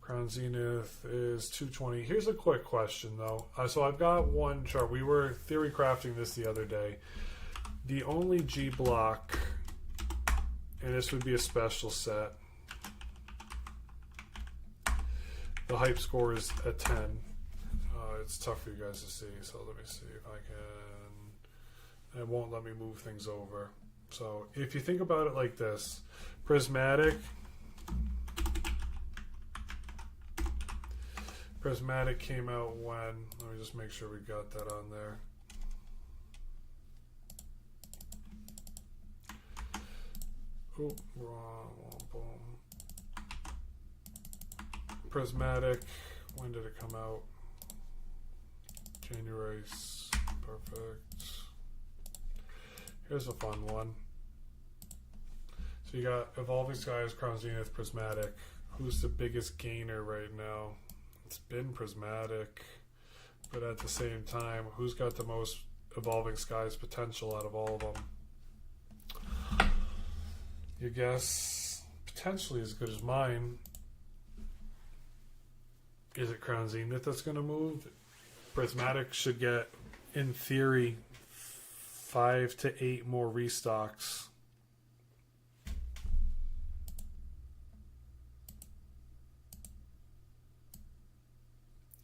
[SPEAKER 1] Crown Zenith is 220. Here's a quick question though. So I've got one chart. We were theory crafting this the other day. The only G block, and this would be a special set. The hype score is at 10. It's tough for you guys to see, so let me see if I can. It won't let me move things over. So if you think about it like this, Prismatic came out when, let me just make sure we got that on there. Oh, wrong. Boom. Prismatic, when did it come out? January. Perfect. Here's a fun one. So you got Evolving Skies, Crown Zenith, Prismatic. Who's the biggest gainer right now? It's been Prismatic. But at the same time, who's got the most Evolving Skies potential out of all of them? Your guess, potentially as good as mine. Is it Crown Zenith that's going to move? Prismatic should get, in theory, 5 to 8 more restocks.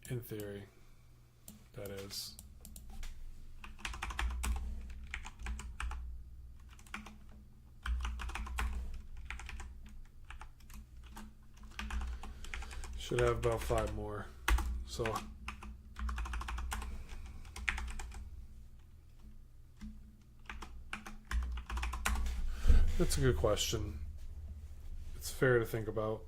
[SPEAKER 1] In theory, that is. Should have about 5 more. So that's a good question. It's fair to think about.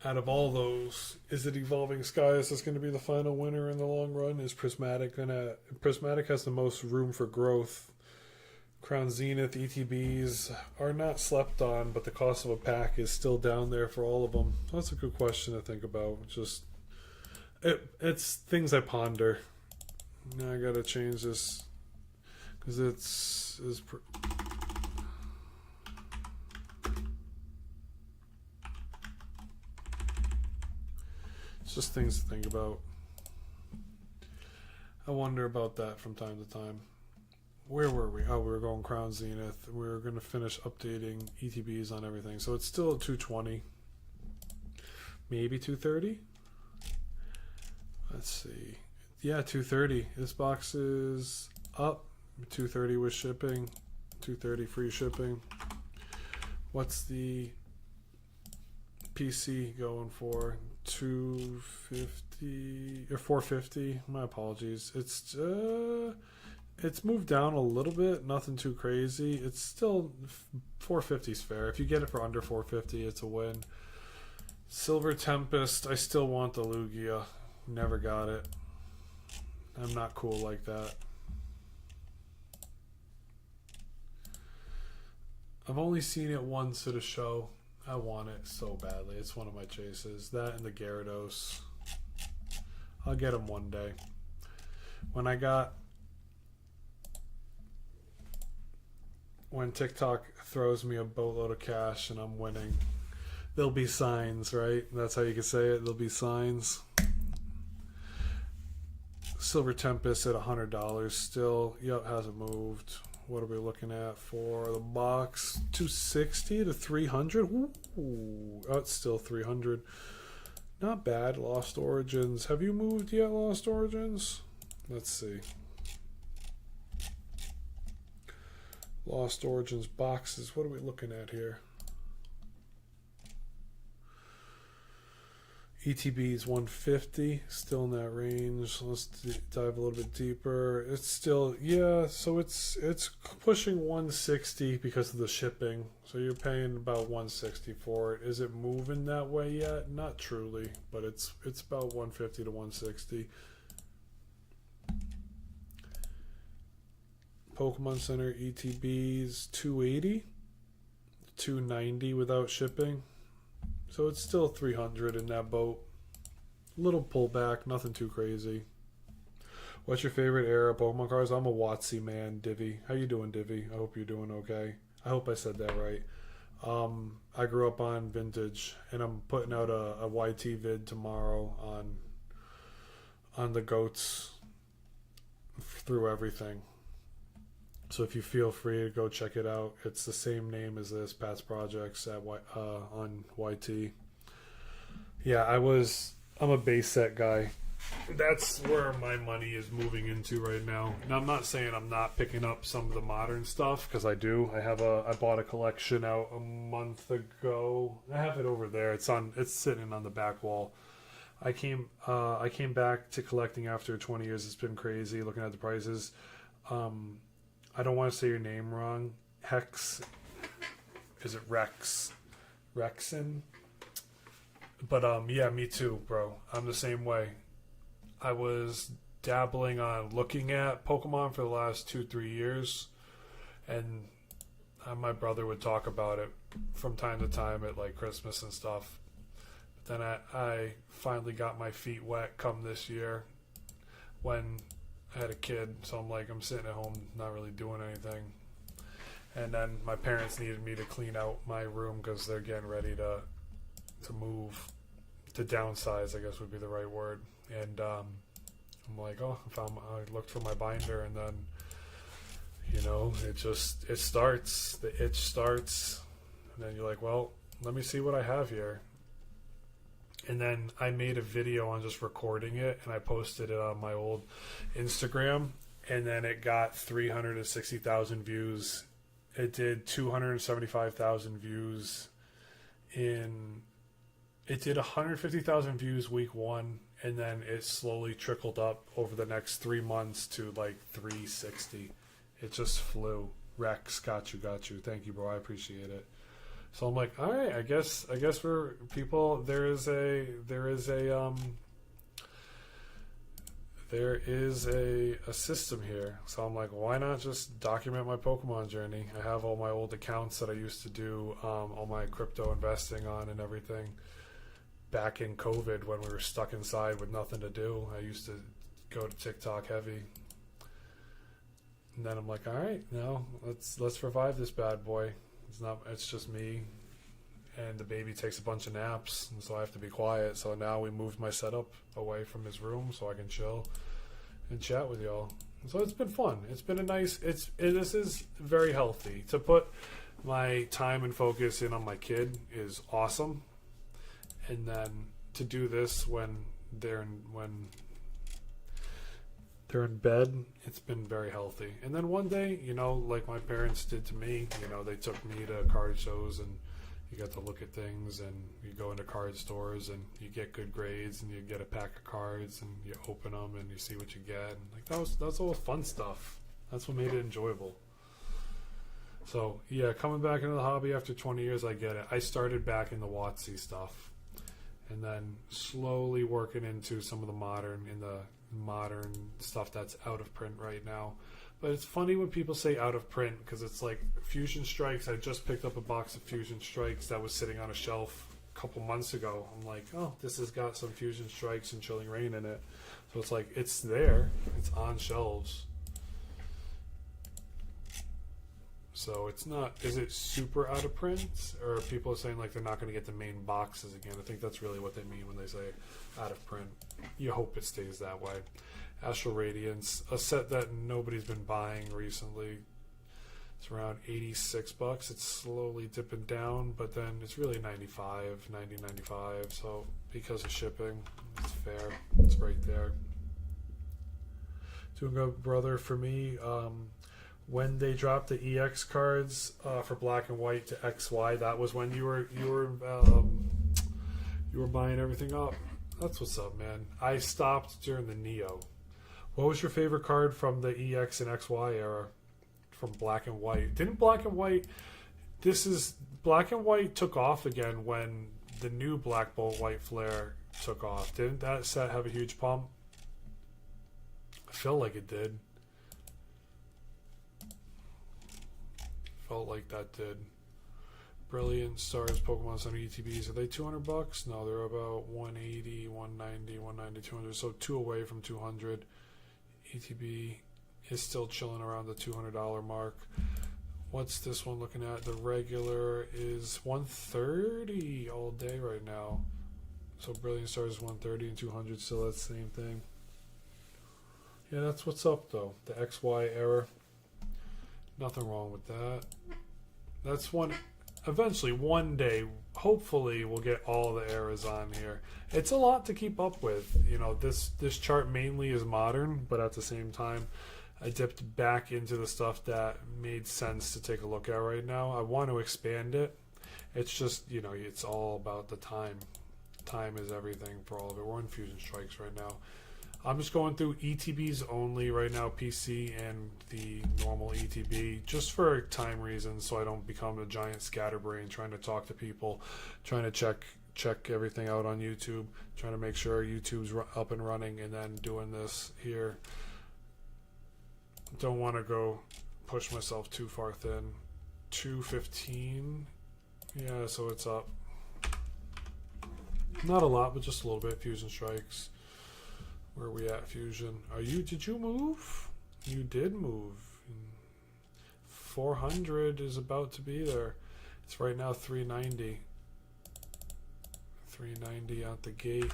[SPEAKER 1] Out of all those, is it Evolving Skies that's going to be the final winner in the long run? Is Prismatic gonna? Prismatic has the most room for growth. Crown Zenith, ETBs are not slept on, but the cost of a pack is still down there for all of them. That's a good question to think about. It's things I ponder. Now I gotta change this because it's just things to think about. I wonder about that from time to time. Where were we? Oh, we were going Crown Zenith. We were going to finish updating ETBs on everything. So it's still at 220. Maybe 230? Let's see. Yeah, 230. This box is up. 230 with shipping. 230 free shipping. What's the PC going for? 250 or 450? My apologies. It's moved down a little bit, nothing too crazy. It's still 450 is fair. If you get it for under 450, it's a win. Silver Tempest, I still want the Lugia. Never got it. I'm not cool like that. I've only seen it once at a show. I want it so badly. It's one of my chases. That and the Gyarados. I'll get them one day. When TikTok throws me a boatload of cash and I'm winning, there'll be signs, right? That's how you can say it. There'll be signs. Silver Tempest at $100 still. Yep, hasn't moved. What are we looking at for the box? 260 to 300. Ooh, oh, it's still 300. Not bad. Lost Origins. Have you moved yet, Lost Origins? Let's see. Lost Origins boxes. What are we looking at here? ETB is 150, still in that range. Let's dive a little bit deeper. It's still, yeah, so it's pushing 160 because of the shipping. So you're paying about 160 for it. Is it moving that way yet? Not truly, but it's about 150 to 160. Pokemon Center ETBs 280, 290 without shipping. So it's still 300 in that boat. Little pullback, nothing too crazy. What's your favorite era of Pokemon cards? I'm a WotC man, Divi. How you doing, Divi? I hope you're doing okay. I hope I said that right. I grew up on Vintage, and I'm putting out a YT vid tomorrow on the goats through everything. So if you feel free to go check it out, it's the same name as this, Pat's Projects on YT. Yeah, I'm a base set guy. That's where my money is moving into right now. Now I'm not saying I'm not picking up some of the modern stuff, because I do. I bought a collection out a month ago. I have it over there. It's sitting on the back wall. I came back to collecting after 20 years. It's been crazy looking at the prices. I don't want to say your name wrong. Hex. Is it Rex? Rexin? But yeah, me too, bro. I'm the same way. I was dabbling on looking at Pokemon for the last 2-3 years, and my brother would talk about it from time to time at like Christmas and stuff. But then I finally got my feet wet come this year when I had a kid, so I'm sitting at home not really doing anything. And then my parents needed me to clean out my room because they're getting ready to move, to downsize, I guess would be the right word. And I'm like, oh, I looked for my binder, and then it starts, the itch starts, and then you're like, well, let me see what I have here. And then I made a video on just recording it, and I posted it on my old Instagram, and then it got 360,000 views. It did 275,000 views it did 150,000 views week 1, and then it slowly trickled up over the next 3 months to like 360. It just flew. Rex, got you. Thank you, bro. I appreciate it. So I'm like, all right, I guess for people there is a system here. So I'm like, why not just document my Pokemon journey? I have all my old accounts that I used to do all my crypto investing on and everything. Back in COVID when we were stuck inside with nothing to do, I used to go to TikTok heavy. And then I'm like, all right, now let's revive this bad boy. It's just me, and the baby takes a bunch of naps, and so I have to be quiet. So now we moved my setup away from his room so I can chill and chat with y'all. So it's been fun. It's been a nice. This is very healthy. To put my time and focus in on my kid is awesome, and then to do this when they're in bed, it's been very healthy. And then one day, like my parents did to me, they took me to card shows, and you got to look at things, and you go into card stores, and you get good grades, and you get a pack of cards, and you open them, and you see what you get. And like that's all fun stuff. That's what made it enjoyable. So yeah, coming back into the hobby after 20 years, I get it. I started back in the WotC stuff, and then slowly working into some of the modern stuff that's out of print right now. But it's funny when people say out of print, because it's like Fusion Strikes. I just picked up a box of Fusion Strikes that was sitting on a shelf a couple months ago. I'm like, oh, this has got some Fusion Strikes and Chilling Reign in it. So it's like, it's there, it's on shelves. So it's not, is it super out of print? Or people are saying like they're not going to get the main boxes again? I think that's really what they mean when they say out of print. You hope it stays that way. Astral Radiance, a set that nobody's been buying recently. It's around $86. It's slowly dipping down, but then it's really $95. So because of shipping, it's fair. It's right there. Doing good, brother. For me, when they dropped the EX cards for Black and White to XY, that was when you were buying everything up. That's what's up, man. I stopped during the Neo. What was your favorite card from the EX and XY era? From Black and White. Didn't Black and White... Black and White took off again when the new Black Bolt White Flare took off. Didn't that set have a huge pump? I felt like it did. Felt like that did. Brilliant Stars Pokemon Center ETBs. Are they $200? No, they're about 180, 190, 190, 200. So 2 away from 200. ETB is still chilling around the $200 mark. What's this one looking at? The regular is 130 all day right now. So Brilliant Stars is 130 and 200. Still that same thing. Yeah, that's what's up though. The XY error. Nothing wrong with that. That's one. Eventually, one day, hopefully, we'll get all the eras on here. It's a lot to keep up with. You know, this chart mainly is modern, but at the same time, I dipped back into the stuff that made sense to take a look at right now. I want to expand it. It's just, you know, it's all about the time. Time is everything for all of it. We're in Fusion Strikes right now. I'm just going through ETBs only right now, PC and the normal ETB, just for time reasons, so I don't become a giant scatterbrain trying to talk to people, trying to check everything out on YouTube, trying to make sure YouTube's up and running, and then doing this here. Don't want to go push myself too far thin. 215, yeah, so it's up. Not a lot, but just a little bit. Fusion Strikes. Where are we at, Fusion? Did you move? You did move. 400 is about to be there. It's right now 390. 390 out the gate.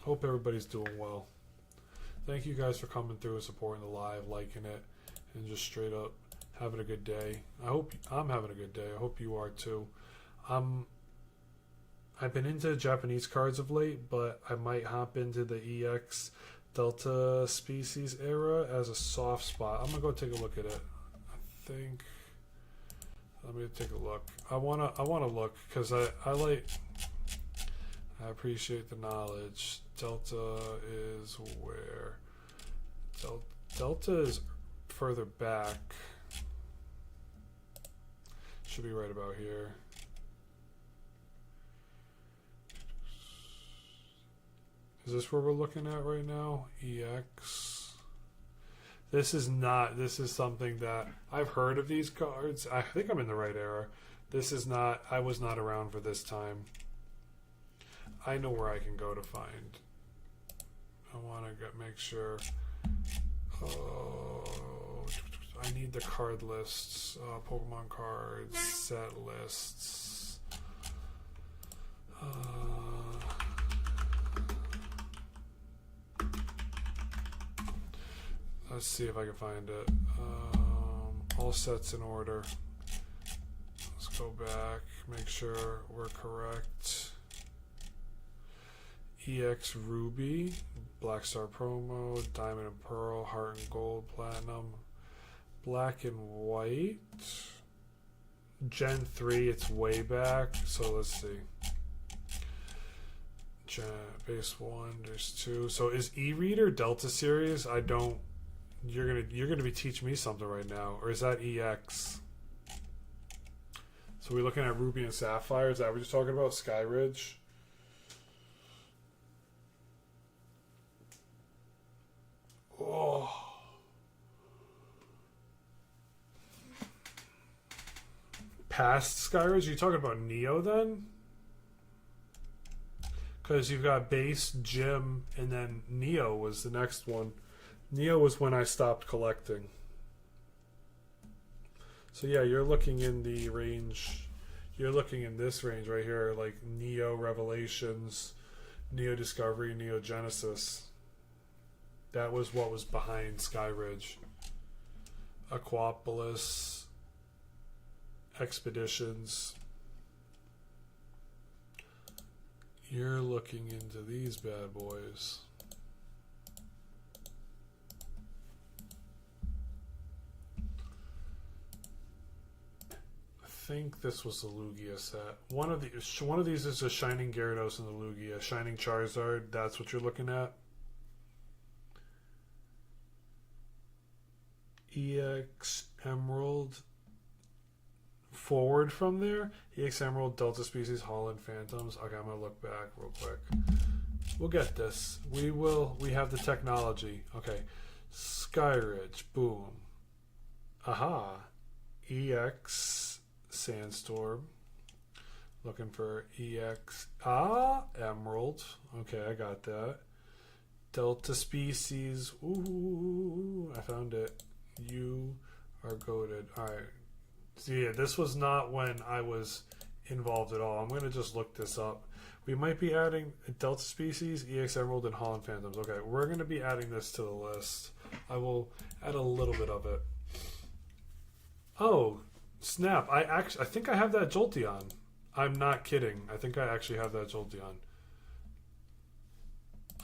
[SPEAKER 1] Hope everybody's doing well. Thank you guys for coming through and supporting the live, liking it, and just straight up having a good day. I hope I'm having a good day. I hope you are too. I've been into Japanese cards of late, but I might hop into the EX Delta Species era as a soft spot. I'm gonna go take a look at it. I think. Let me take a look. I wanna look because I appreciate the knowledge. Delta is where? Delta is further back. Should be right about here. Is this where we're looking at right now? EX. This is something that I've heard of these cards. I think I'm in the right era. This is not, I was not around for this time. I know where I can go to find. I want to make sure. Oh, I need the card lists. Pokemon cards, set lists. Let's see if I can find it. All sets in order. Let's go back, make sure we're correct. EX Ruby, Black Star Promo, Diamond and Pearl, Heart and Gold, Platinum, Black and White, Gen 3, it's way back, so let's see. Base 1, there's 2. So is E-Reader Delta Series? I don't. You're gonna be teaching me something right now, or is that EX? So we're looking at Ruby and Sapphire. Is that what you're talking about? Sky Ridge. Oh. Past Sky Ridge? Are you talking about Neo then? Because you've got Base, Gym, and then Neo was the next one. Neo was when I stopped collecting. So yeah, you're looking in the range. You're looking in this range right here, like Neo Revelations, Neo Discovery, Neo Genesis. That was what was behind Sky Ridge. Aquapolis, Expeditions. You're looking into these bad boys. think this was the Lugia set. One of these is a Shining Gyarados and the Lugia. Shining Charizard, that's what you're looking at. EX Emerald. Forward from there. EX Emerald, Delta Species, Holland Phantoms. Okay, I'm going to look back real quick. We'll get this. We will. We have the technology. Okay. Skyridge. Boom. Aha. EX Sandstorm. Looking for EX. Emerald. Okay, I got that. Delta Species. Ooh, I found it. You are goated. Alright. So yeah, this was not when I was involved at all. I'm going to just look this up. We might be adding Delta Species, EX Emerald, and Holland Phantoms. Okay, we're going to be adding this to the list. I will add a little bit of it. Oh, snap. I think I have that Jolteon. I'm not kidding. I think I actually have that Jolteon.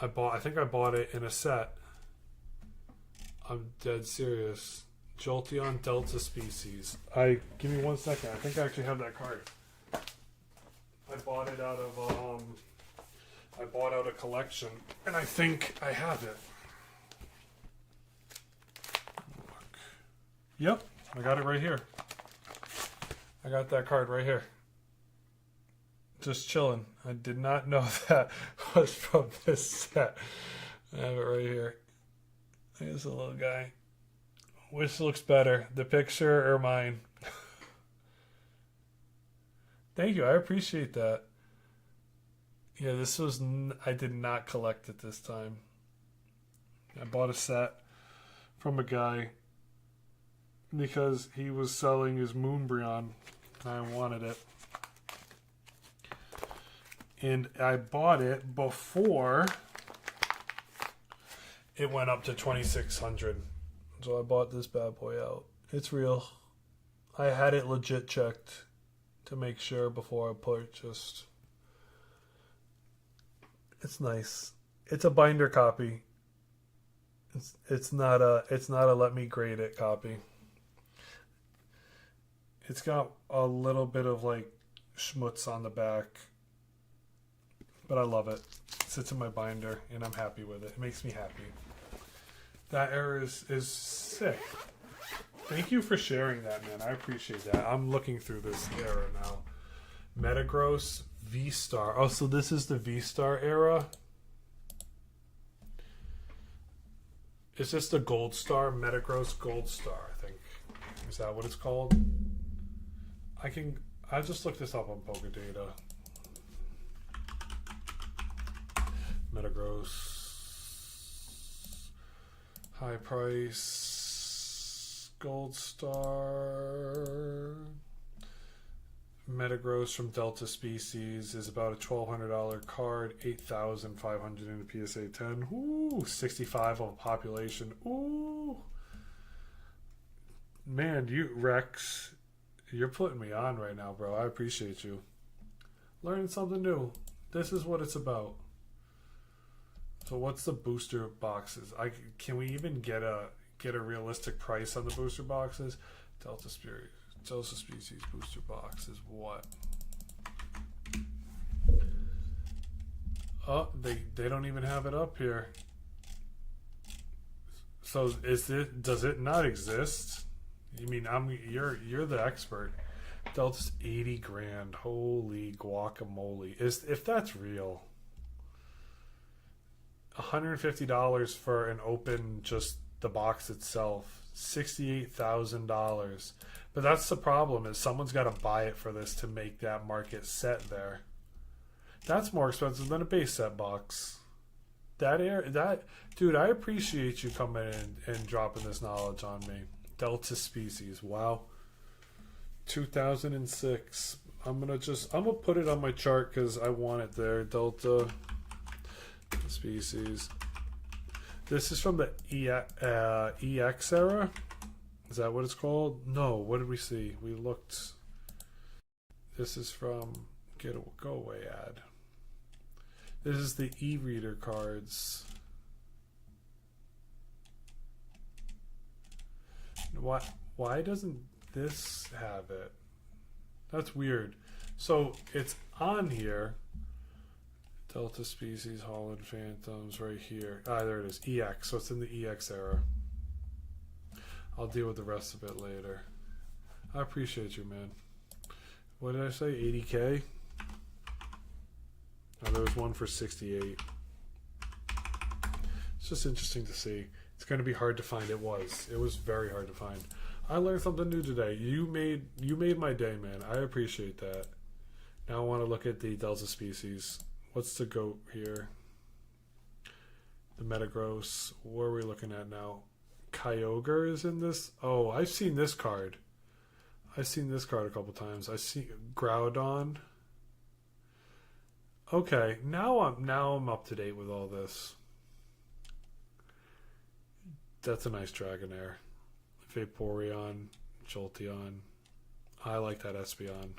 [SPEAKER 1] I think I bought it in a set. I'm dead serious. Jolteon Delta Species. Give me 1 second. I think I actually have that card. I bought it out of I bought out a collection, and I think I have it. Yep, I got it right here. I got that card right here. Just chilling. I did not know that was from this set. I have it right here. There's a little guy. Which looks better, the picture or mine? Thank you, I appreciate that. Yeah, this was... I did not collect it this time. I bought a set from a guy because he was selling his Moonbryon and I wanted it. And I bought it before it went up to 2,600. So I bought this bad boy out. It's real. I had it legit checked to make sure before I purchased. It's nice. It's a binder copy. It's not a let me grade it copy. It's got a little bit of like schmutz on the back, but I love it. It sits in my binder and I'm happy with it. It makes me happy. That error is sick. Thank you for sharing that, man. I appreciate that. I'm looking through this era now. Metagross V-Star. Oh, so this is the V-Star era? Is this the Gold Star? Metagross Gold Star, I think. Is that what it's called? I just looked this up on Pokédata. Metagross. High price. Gold Star. Metagross from Delta Species is about a $1,200 card, 8,500 in the PSA 10. Ooh, 65 of population. Ooh, man, you Rex, you're putting me on right now, bro. I appreciate you. Learning something new. This is what it's about. So, what's the booster boxes? Can we even get a realistic price on the booster boxes? Delta Species booster box is what? Oh, they don't even have it up here. So does it not exist? You mean you're the expert. Delta's 80 grand. Holy guacamole. If that's real. $150 for an open, just the box itself. $68,000. But that's the problem, is someone's got to buy it for this to make that market set there. That's more expensive than a base set box. Dude, I appreciate you coming in and dropping this knowledge on me. Delta Species, wow. 2006. I'm gonna put it on my chart because I want it there. Delta Species. This is from the EX era. Is that what it's called? No. What did we see? We looked. This is from Go Away ad. This is the e-reader cards. Why doesn't this have it? That's weird. So it's on here. Delta Species, Holland Phantoms, right here. Ah, there it is. EX. So it's in the EX era. I'll deal with the rest of it later. I appreciate you, man. What did I say? 80K? Oh, there was one for 68. It's just interesting to see. It's going to be hard to find. It was very hard to find. I learned something new today. You made my day, man. I appreciate that. Now I want to look at the Delta Species. What's the GOAT here? The Metagross. What are we looking at now? Kyogre is in this. Oh, I've seen this card. I've seen this card a couple times. I see Groudon. Okay, now I'm up to date with all this. That's a nice Dragonair. Vaporeon, Jolteon. I like that Espeon.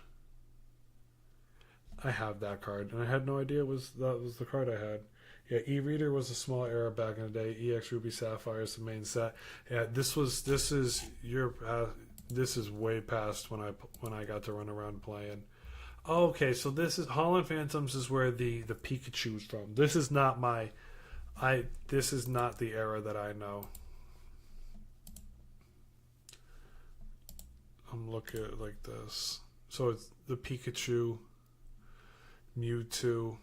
[SPEAKER 1] I have that card, and I had no idea that was the card I had. Yeah, E-Reader was a small era back in the day. EX Ruby Sapphire is the main set. Yeah, this is way past when I got to run around playing. Okay, so this is Holland Phantoms is where the Pikachu's from. This is not this is not the era that I know. I'm looking at it like this. So it's the Pikachu, Mewtwo,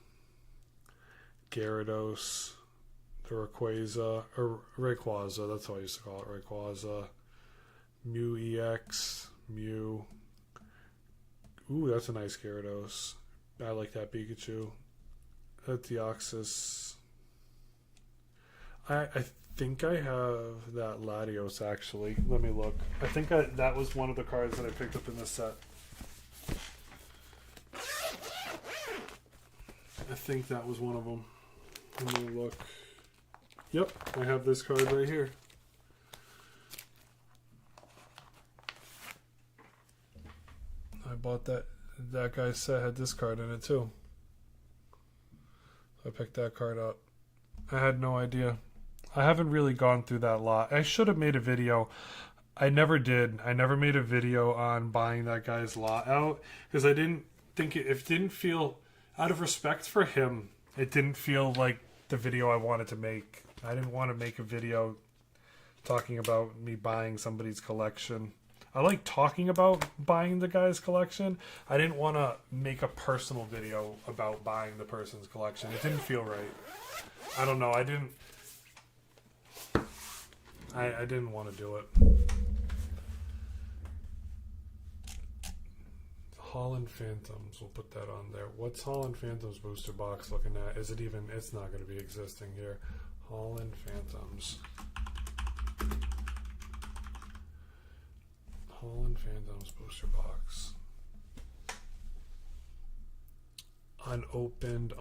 [SPEAKER 1] Gyarados, the Rayquaza, or Rayquaza, that's how I used to call it, Rayquaza, Mew EX, Mew. Ooh, that's a nice Gyarados. I like that Pikachu. Deoxys. I think I have that Latios, actually. Let me look. I think that was one of the cards that I picked up in this set. I think that was one of them. Let me look. Yep, I have this card right here. I bought that guy's set had this card in it too. So I picked that card up. I had no idea. I haven't really gone through that lot. I should have made a video. I never did. I never made a video on buying that guy's lot out because I didn't think it didn't feel, out of respect for him, it didn't feel like the video I wanted to make. I didn't want to make a video talking about me buying somebody's collection. I like talking about buying the guy's collection. I didn't want to make a personal video about buying the person's collection. It didn't feel right. I don't know. I didn't want to do it. Holland Phantoms. We'll put that on there. What's Holland Phantoms booster box looking at? Is it even... It's not going to be existing here. Holland Phantoms. Holland Phantoms booster box. Unopened.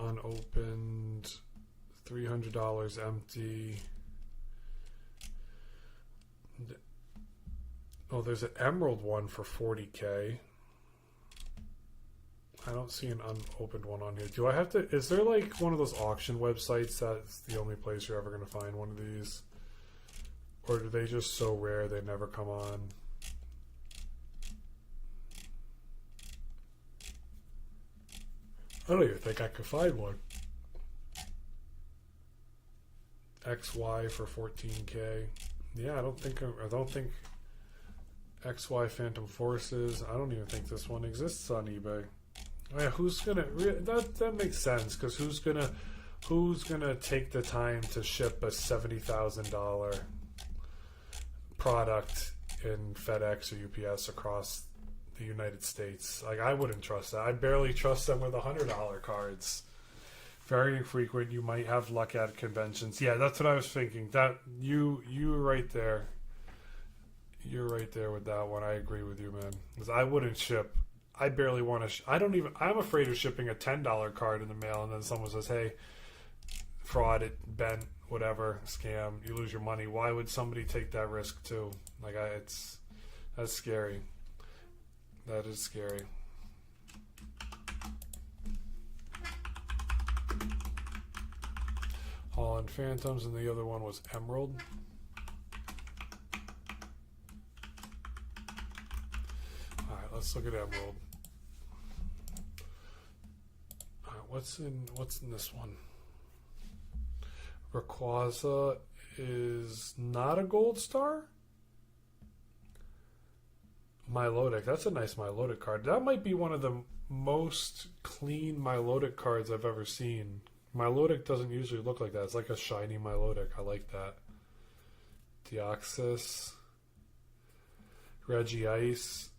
[SPEAKER 1] $300 empty. Oh, there's an emerald one for 40K. I don't see an unopened one on here. Do I have to... Is there like one of those auction websites that's the only place you're ever going to find one of these? Or are they just so rare they never come on? I don't even think I could find one. XY for 14K. Yeah, I don't think XY Phantom Forces. I don't even think this one exists on eBay. Oh yeah, who's gonna that makes sense because who's gonna take the time to ship a $70,000 product in FedEx or UPS across the United States? Like, I wouldn't trust that. I barely trust them with $100 cards. Very infrequent. You might have luck at conventions. Yeah, that's what I was thinking. That you were right there. You're right there with that one. I agree with you, man. Because I wouldn't ship. I barely want to. I'm afraid of shipping a $10 card in the mail, and then someone says, "Hey, fraud, it bent, whatever, scam. You lose your money." Why would somebody take that risk too? Like, that's scary. That is scary. Holland Phantoms, and the other one was Emerald. Alright, let's look at Emerald. What's in this one? Rayquaza is not a gold star. Milotic, that's a nice Milotic card. That might be one of the most clean Milotic cards I've ever seen. Milotic doesn't usually look like that. It's like a shiny Milotic. I like that. Deoxys. Regice.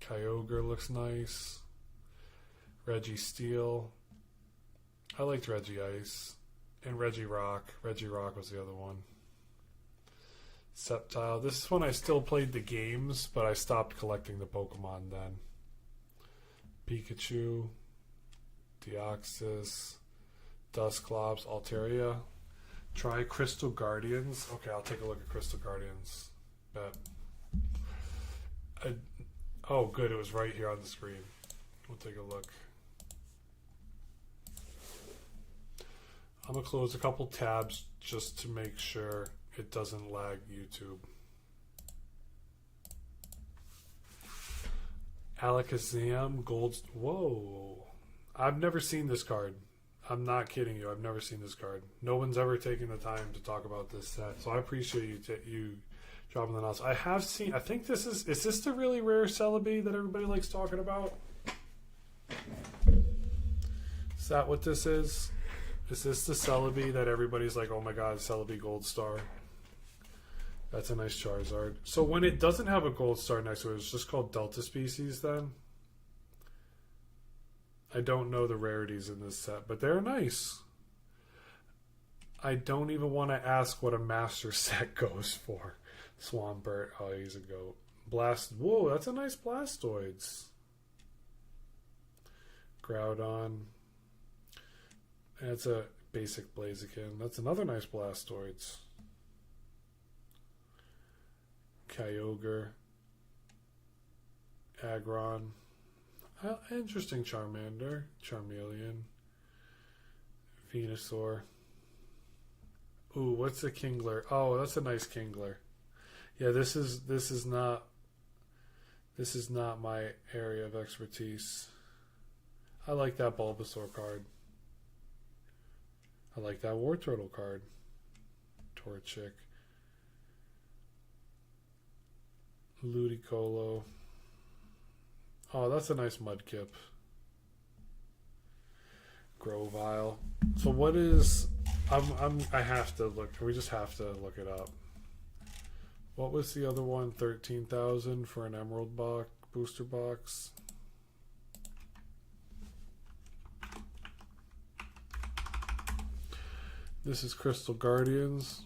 [SPEAKER 1] Kyogre looks nice. Registeel. I liked Regice. And Regirock. Regirock was the other one. Sceptile. This is when I still played the games, but I stopped collecting the Pokemon then. Pikachu. Deoxys. Dusclops. Altaria. Try Crystal Guardians. Okay, I'll take a look at Crystal Guardians. Bet. Oh, good. It was right here on the screen. We'll take a look. I'm going to close a couple tabs just to make sure it doesn't lag YouTube. Alakazam, Gold... Whoa. I've never seen this card. I'm not kidding you. I've never seen this card. No one's ever taken the time to talk about this set. So I appreciate you dropping the knowledge. I have seen... I think this is... Is this the really rare Celebi that everybody likes talking about? Is that what this is? Is this the Celebi that everybody's like, oh my god, Celebi Gold Star? That's a nice Charizard. So when it doesn't have a Gold Star next to it, it's just called Delta Species then? I don't know the rarities in this set, but they're nice. I don't even want to ask what a Master Set goes for. Swampert, oh, he's a goat. Blast, whoa, that's a nice Blastoids. Groudon. That's a basic Blaziken. That's another nice Blastoids. Kyogre. Aggron. Interesting Charmander. Charmeleon. Venusaur. Ooh, what's a Kingler? Oh, that's a nice Kingler. Yeah, this is not my area of expertise. I like that Bulbasaur card. I like that War Turtle card. Torchic. Ludicolo. Oh, that's a nice Mudkip. Grovyle. So what is... I have to look. We just have to look it up. What was the other one? 13,000 for an Emerald box, booster box. This is Crystal Guardians.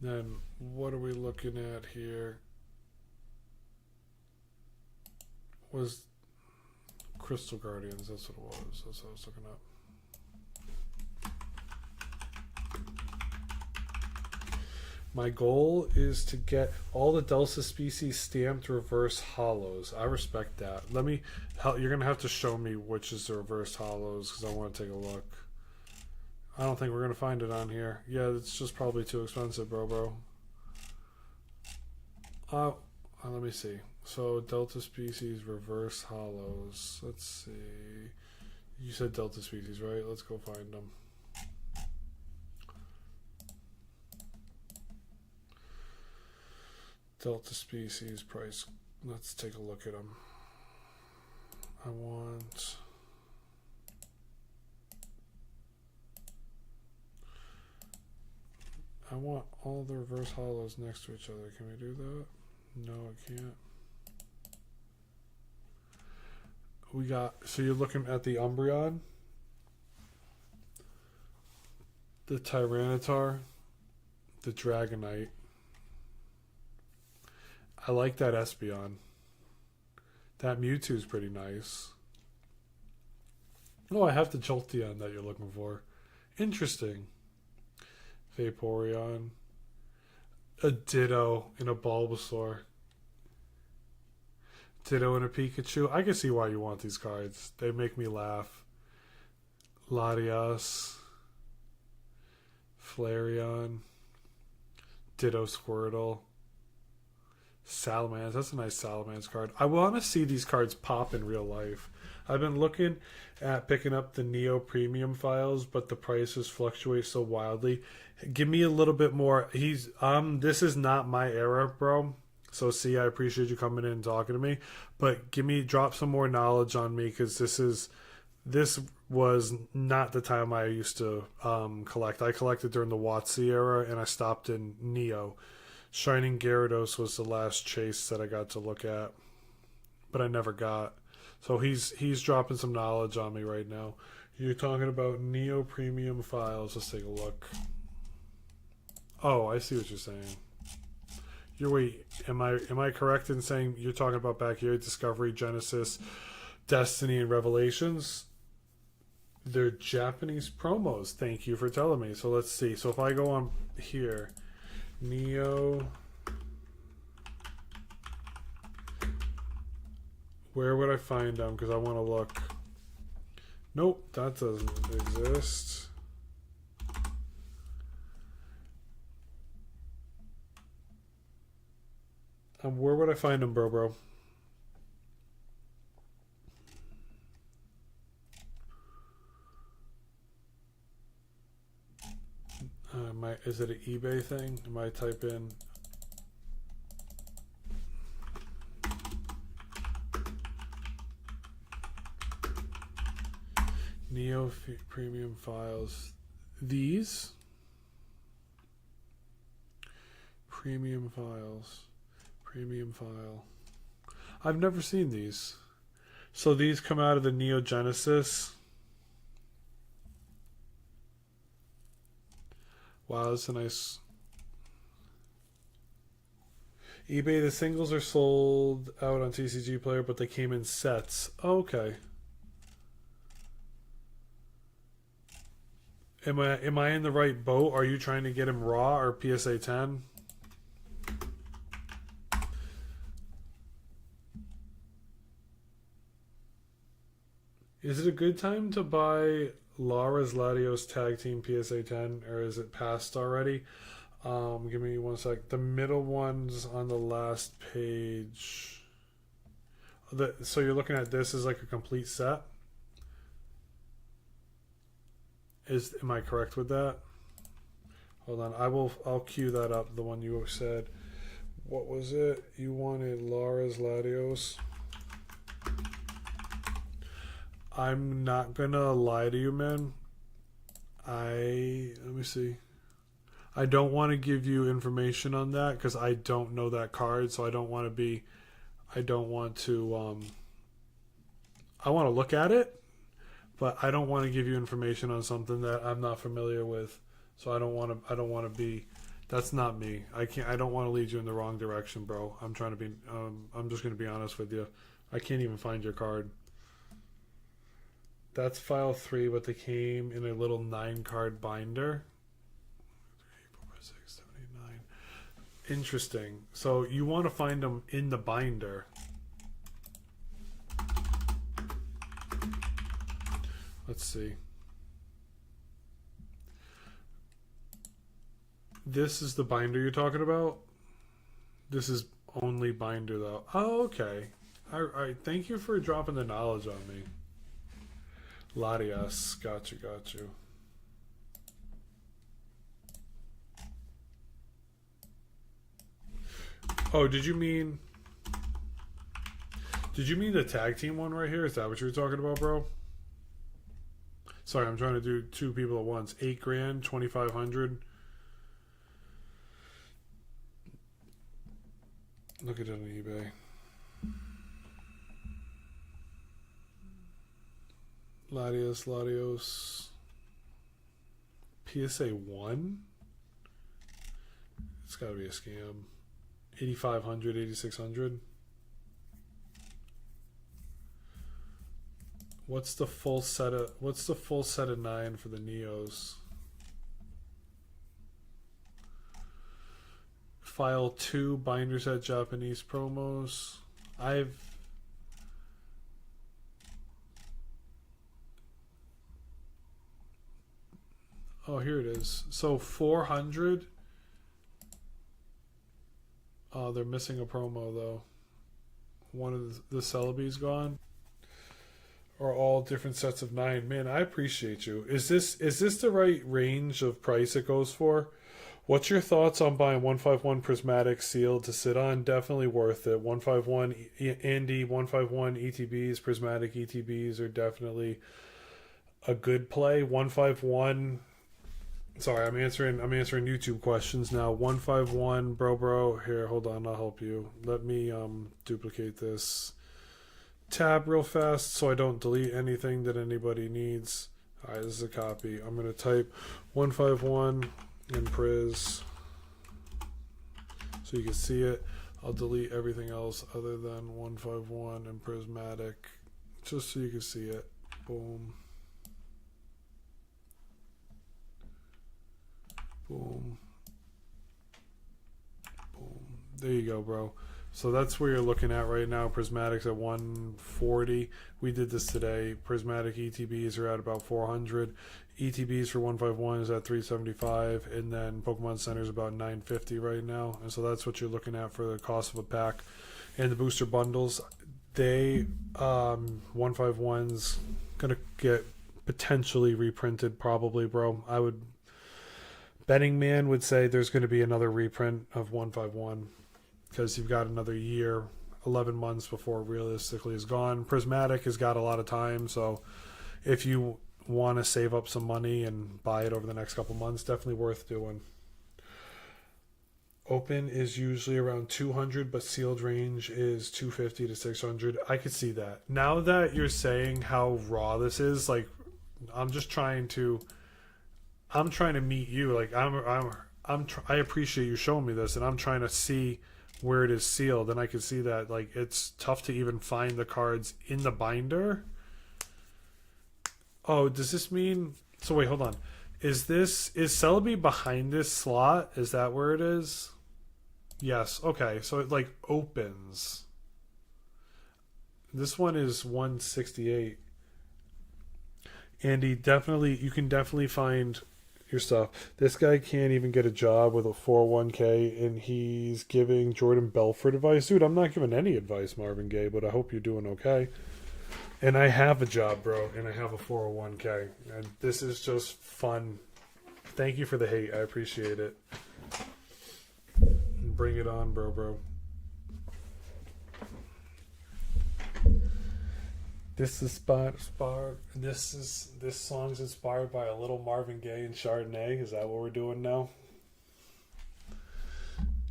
[SPEAKER 1] Then what are we looking at here? Was Crystal Guardians, that's what it was. That's what I was looking up. My goal is to get all the Delta species stamped reverse hollows. I respect that. You're going to have to show me which is the reverse hollows because I want to take a look. I don't think we're going to find it on here. Yeah, it's just probably too expensive, bro. Let me see. So, Delta species, reverse hollows. Let's see. You said Delta species, right? Let's go find them. Delta species price. Let's take a look at them. I want all the reverse hollows next to each other. Can we do that? No, I can't. We got, so you're looking at the Umbreon, the Tyranitar, the Dragonite. I like that Espeon. That Mewtwo's pretty nice. Oh, I have the Jolteon that you're looking for. Interesting. Vaporeon. A Ditto and a Bulbasaur. Ditto and a Pikachu. I can see why you want these cards. They make me laugh. Latias. Flareon. Ditto Squirtle. Salamence. That's a nice Salamence card. I want to see these cards pop in real life. I've been looking at picking up the Neo Premium files, but the prices fluctuate so wildly. Give me a little bit more. This is not my era, bro. So see, I appreciate you coming in and talking to me, but drop some more knowledge on me, because this was not the time I used to collect. I collected during the WotC era, and I stopped in Neo. Shining Gyarados was the last chase that I got to look at, but I never got. So he's dropping some knowledge on me right now. You're talking about Neo Premium files. Let's take a look. Oh, I see what you're saying. Am I correct in saying you're talking about back here, Discovery, Genesis, Destiny, and Revelations? They're Japanese promos. Thank you for telling me. So let's see. So if I go on here, Neo, where would I find them? Because I want to look. Nope, that doesn't exist. Where would I find them, bro? Is it an eBay thing? Am I type in Neo Premium files? These Premium files. Premium file. I've never seen these. So these come out of the Neo Genesis. Wow, that's a nice. eBay, the singles are sold out on TCG Player, but they came in sets. Oh, okay. Am I in the right boat? Are you trying to get him raw or PSA 10? Is it a good time to buy Laura's Latios Tag Team PSA 10, or is it past already? Give me one sec. The middle one's on the last page. So you're looking at this as like a complete set? Am I correct with that? Hold on. I'll queue that up, the one you said. What was it? You wanted Laura's Latios. I'm not gonna lie to you, man. Let me see. I don't want to give you information on that because I don't know that card, so I want to I want to look at it, but I don't want to give you information on something that I'm not familiar with. So I don't want to be. That's not me. I don't want to lead you in the wrong direction, bro. I'm trying to be. I'm just gonna be honest with you. I can't even find your card. That's file 3, but they came in a little 9-card binder. 3, 4, 5, 6, 7, 8, 9. Interesting. So you want to find them in the binder. Let's see. This is the binder you're talking about? This is only binder, though. Oh, okay. All right. Thank you for dropping the knowledge on me. Latias, got you. Oh, did you mean the tag team one right here? Is that what you were talking about, bro? Sorry, I'm trying to do 2 people at once. $8,000, 2,500. Look at it on eBay. Latios. PSA 1? It's got to be a scam. 8,500, 8,600. What's the full set of 9 for the Neos? File 2 binder set Japanese promos. Oh, here it is. So 400. They're missing a promo though. One of the Celebi's gone. Or all different sets of 9. Man, I appreciate you. Is this the right range of price it goes for? What's your thoughts on buying 151 Prismatic Sealed to sit on? Definitely worth it. 151 Andy, 151 ETBs, Prismatic ETBs are definitely a good play. 151. Sorry, I'm answering YouTube questions now. 151 bro. Here, hold on, I'll help you. Let me duplicate this tab real fast so I don't delete anything that anybody needs. Alright, this is a copy. I'm going to type 151 in Priz so you can see it. I'll delete everything else other than 151 and Prismatic just so you can see it. Boom. Boom. Boom. There you go, bro. So that's where you're looking at right now. Prismatics at 140. We did this today. Prismatic ETBs are at about 400. ETBs for 151 is at 375, and then Pokemon Center is about 950 right now. And so that's what you're looking at for the cost of a pack. And the booster bundles, they 151's gonna get potentially reprinted probably, bro. Betting man would say there's going to be another reprint of 151 because you've got another year, 11 months before it realistically is gone. Prismatic has got a lot of time, so if you want to save up some money and buy it over the next couple months, definitely worth doing. Open is usually around 200, but sealed range is 250 to 600. I could see that. Now that you're saying how raw this is, like I'm trying to meet you. Like I appreciate you showing me this, and I'm trying to see where it is sealed, and I can see that like it's tough to even find the cards in the binder. Oh, does this mean? So wait, hold on. Is Celebi behind this slot? Is that where it is? Yes. Okay. So it like opens. This one is 168. Andy, you can definitely find your stuff. This guy can't even get a job with a 401k, and he's giving Jordan Belfort advice. Dude, I'm not giving any advice, Marvin Gaye, but I hope you're doing okay. And I have a job, bro, and I have a 401k, and this is just fun. Thank you for the hate. I appreciate it. Bring it on, bro. This song's inspired by a little Marvin Gaye and Chardonnay. Is that what we're doing now?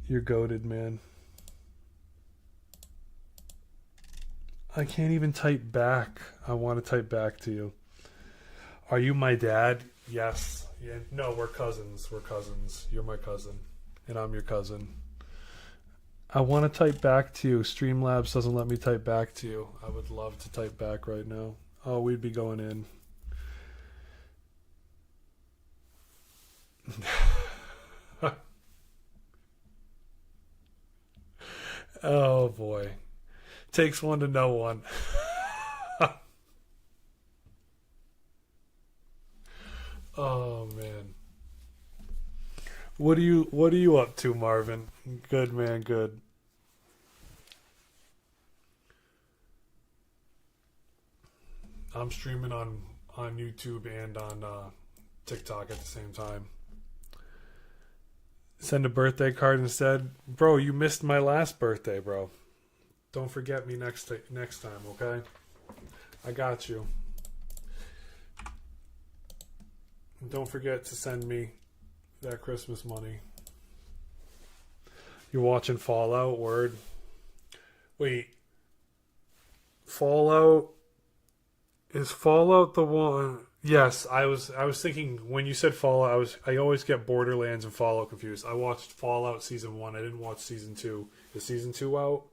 [SPEAKER 1] You're goated, man. I can't even type back. I want to type back to you. Are you my dad? Yes. Yeah. No, we're cousins. You're my cousin, and I'm your cousin. I want to type back to you. Streamlabs doesn't let me type back to you. I would love to type back right now. Oh, we'd be going in. Oh, boy. Takes one to know one. Oh, man. What are you up to, Marvin? Good, man, good. I'm streaming on YouTube and on TikTok at the same time. Send a birthday card instead. Bro, you missed my last birthday, bro. Don't forget me next time, okay? I got you. Don't forget to send me that Christmas money. You're watching Fallout? Word. Wait. Fallout? Is Fallout the one? Yes, I was thinking when you said Fallout, I always get Borderlands and Fallout confused. I watched Fallout Season 1. I didn't watch Season 2. Is Season 2 out?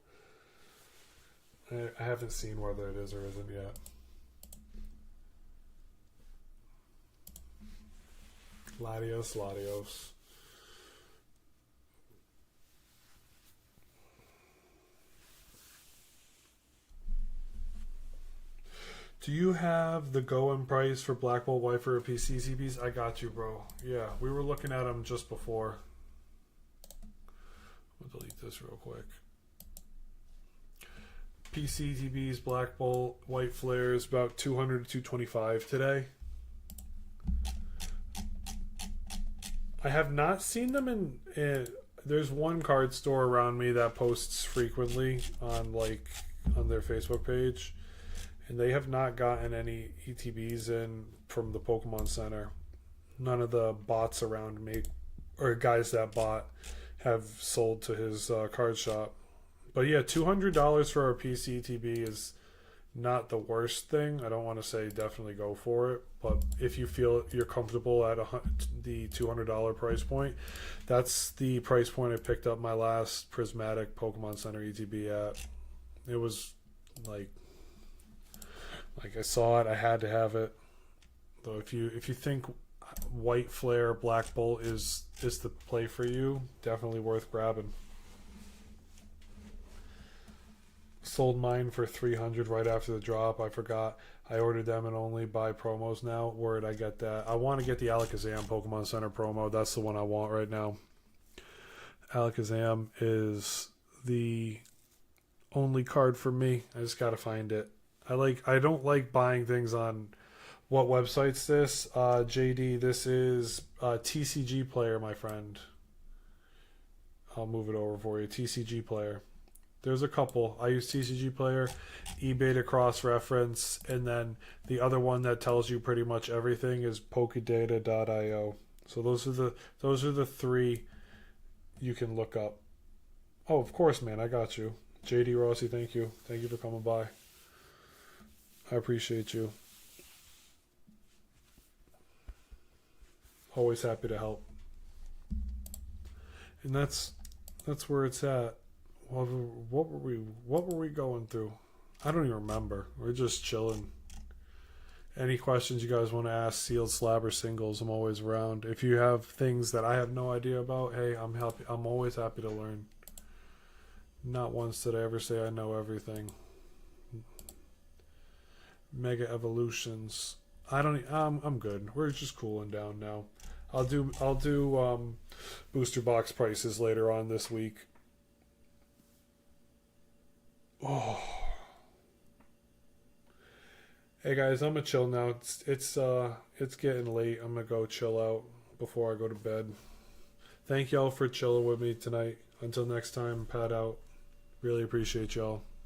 [SPEAKER 1] I haven't seen whether it is or isn't yet. Latios. Do you have the going price for Black Bolt Wifer or PCCBs? I got you, bro. Yeah, we were looking at them just before. I'll delete this real quick. PCTB's Black Bolt White Flares about 200 to 225 today. I have not seen them in there's one card store around me that posts frequently on their Facebook page, and they have not gotten any ETBs in from the Pokemon Center. None of the bots around me or guys that bought have sold to his card shop. But yeah, $200 for a PC ETB is not the worst thing. I don't want to say definitely go for it, but if you feel you're comfortable at the $200 price point, that's the price point I picked up my last Prismatic Pokemon Center ETB at. It was like I saw it, I had to have it. So if you think White Flare Black Bolt is the play for you, definitely worth grabbing. Sold mine for $300 right after the drop. I forgot. I ordered them and only buy promos now. Word, I get that. I want to get the Alakazam Pokemon Center promo. That's the one I want right now. Alakazam is the only card for me. I just gotta find it. I don't like buying things on what website's this? JD, this is TCG Player, my friend. I'll move it over for you. TCG Player. There's a couple. I use TCG Player, eBay to cross-reference, and then the other one that tells you pretty much everything is Pokedata.io. So those are the three you can look up. Oh, of course, man. I got you. JD Rossi, thank you. Thank you for coming by. I appreciate you. Always happy to help. And that's where it's at. What were we going through? I don't even remember. We're just chilling. Any questions you guys want to ask, sealed, slab, or singles, I'm always around. If you have things that I have no idea about, hey, I'm happy. I'm always happy to learn. Not once did I ever say I know everything. Mega Evolutions. I'm good. We're just cooling down now. I'll do booster box prices later on this week. Oh. Hey guys, I'm gonna chill now. It's getting late. I'm gonna go chill out before I go to bed. Thank y'all for chilling with me tonight. Until next time, pad out. Really appreciate y'all.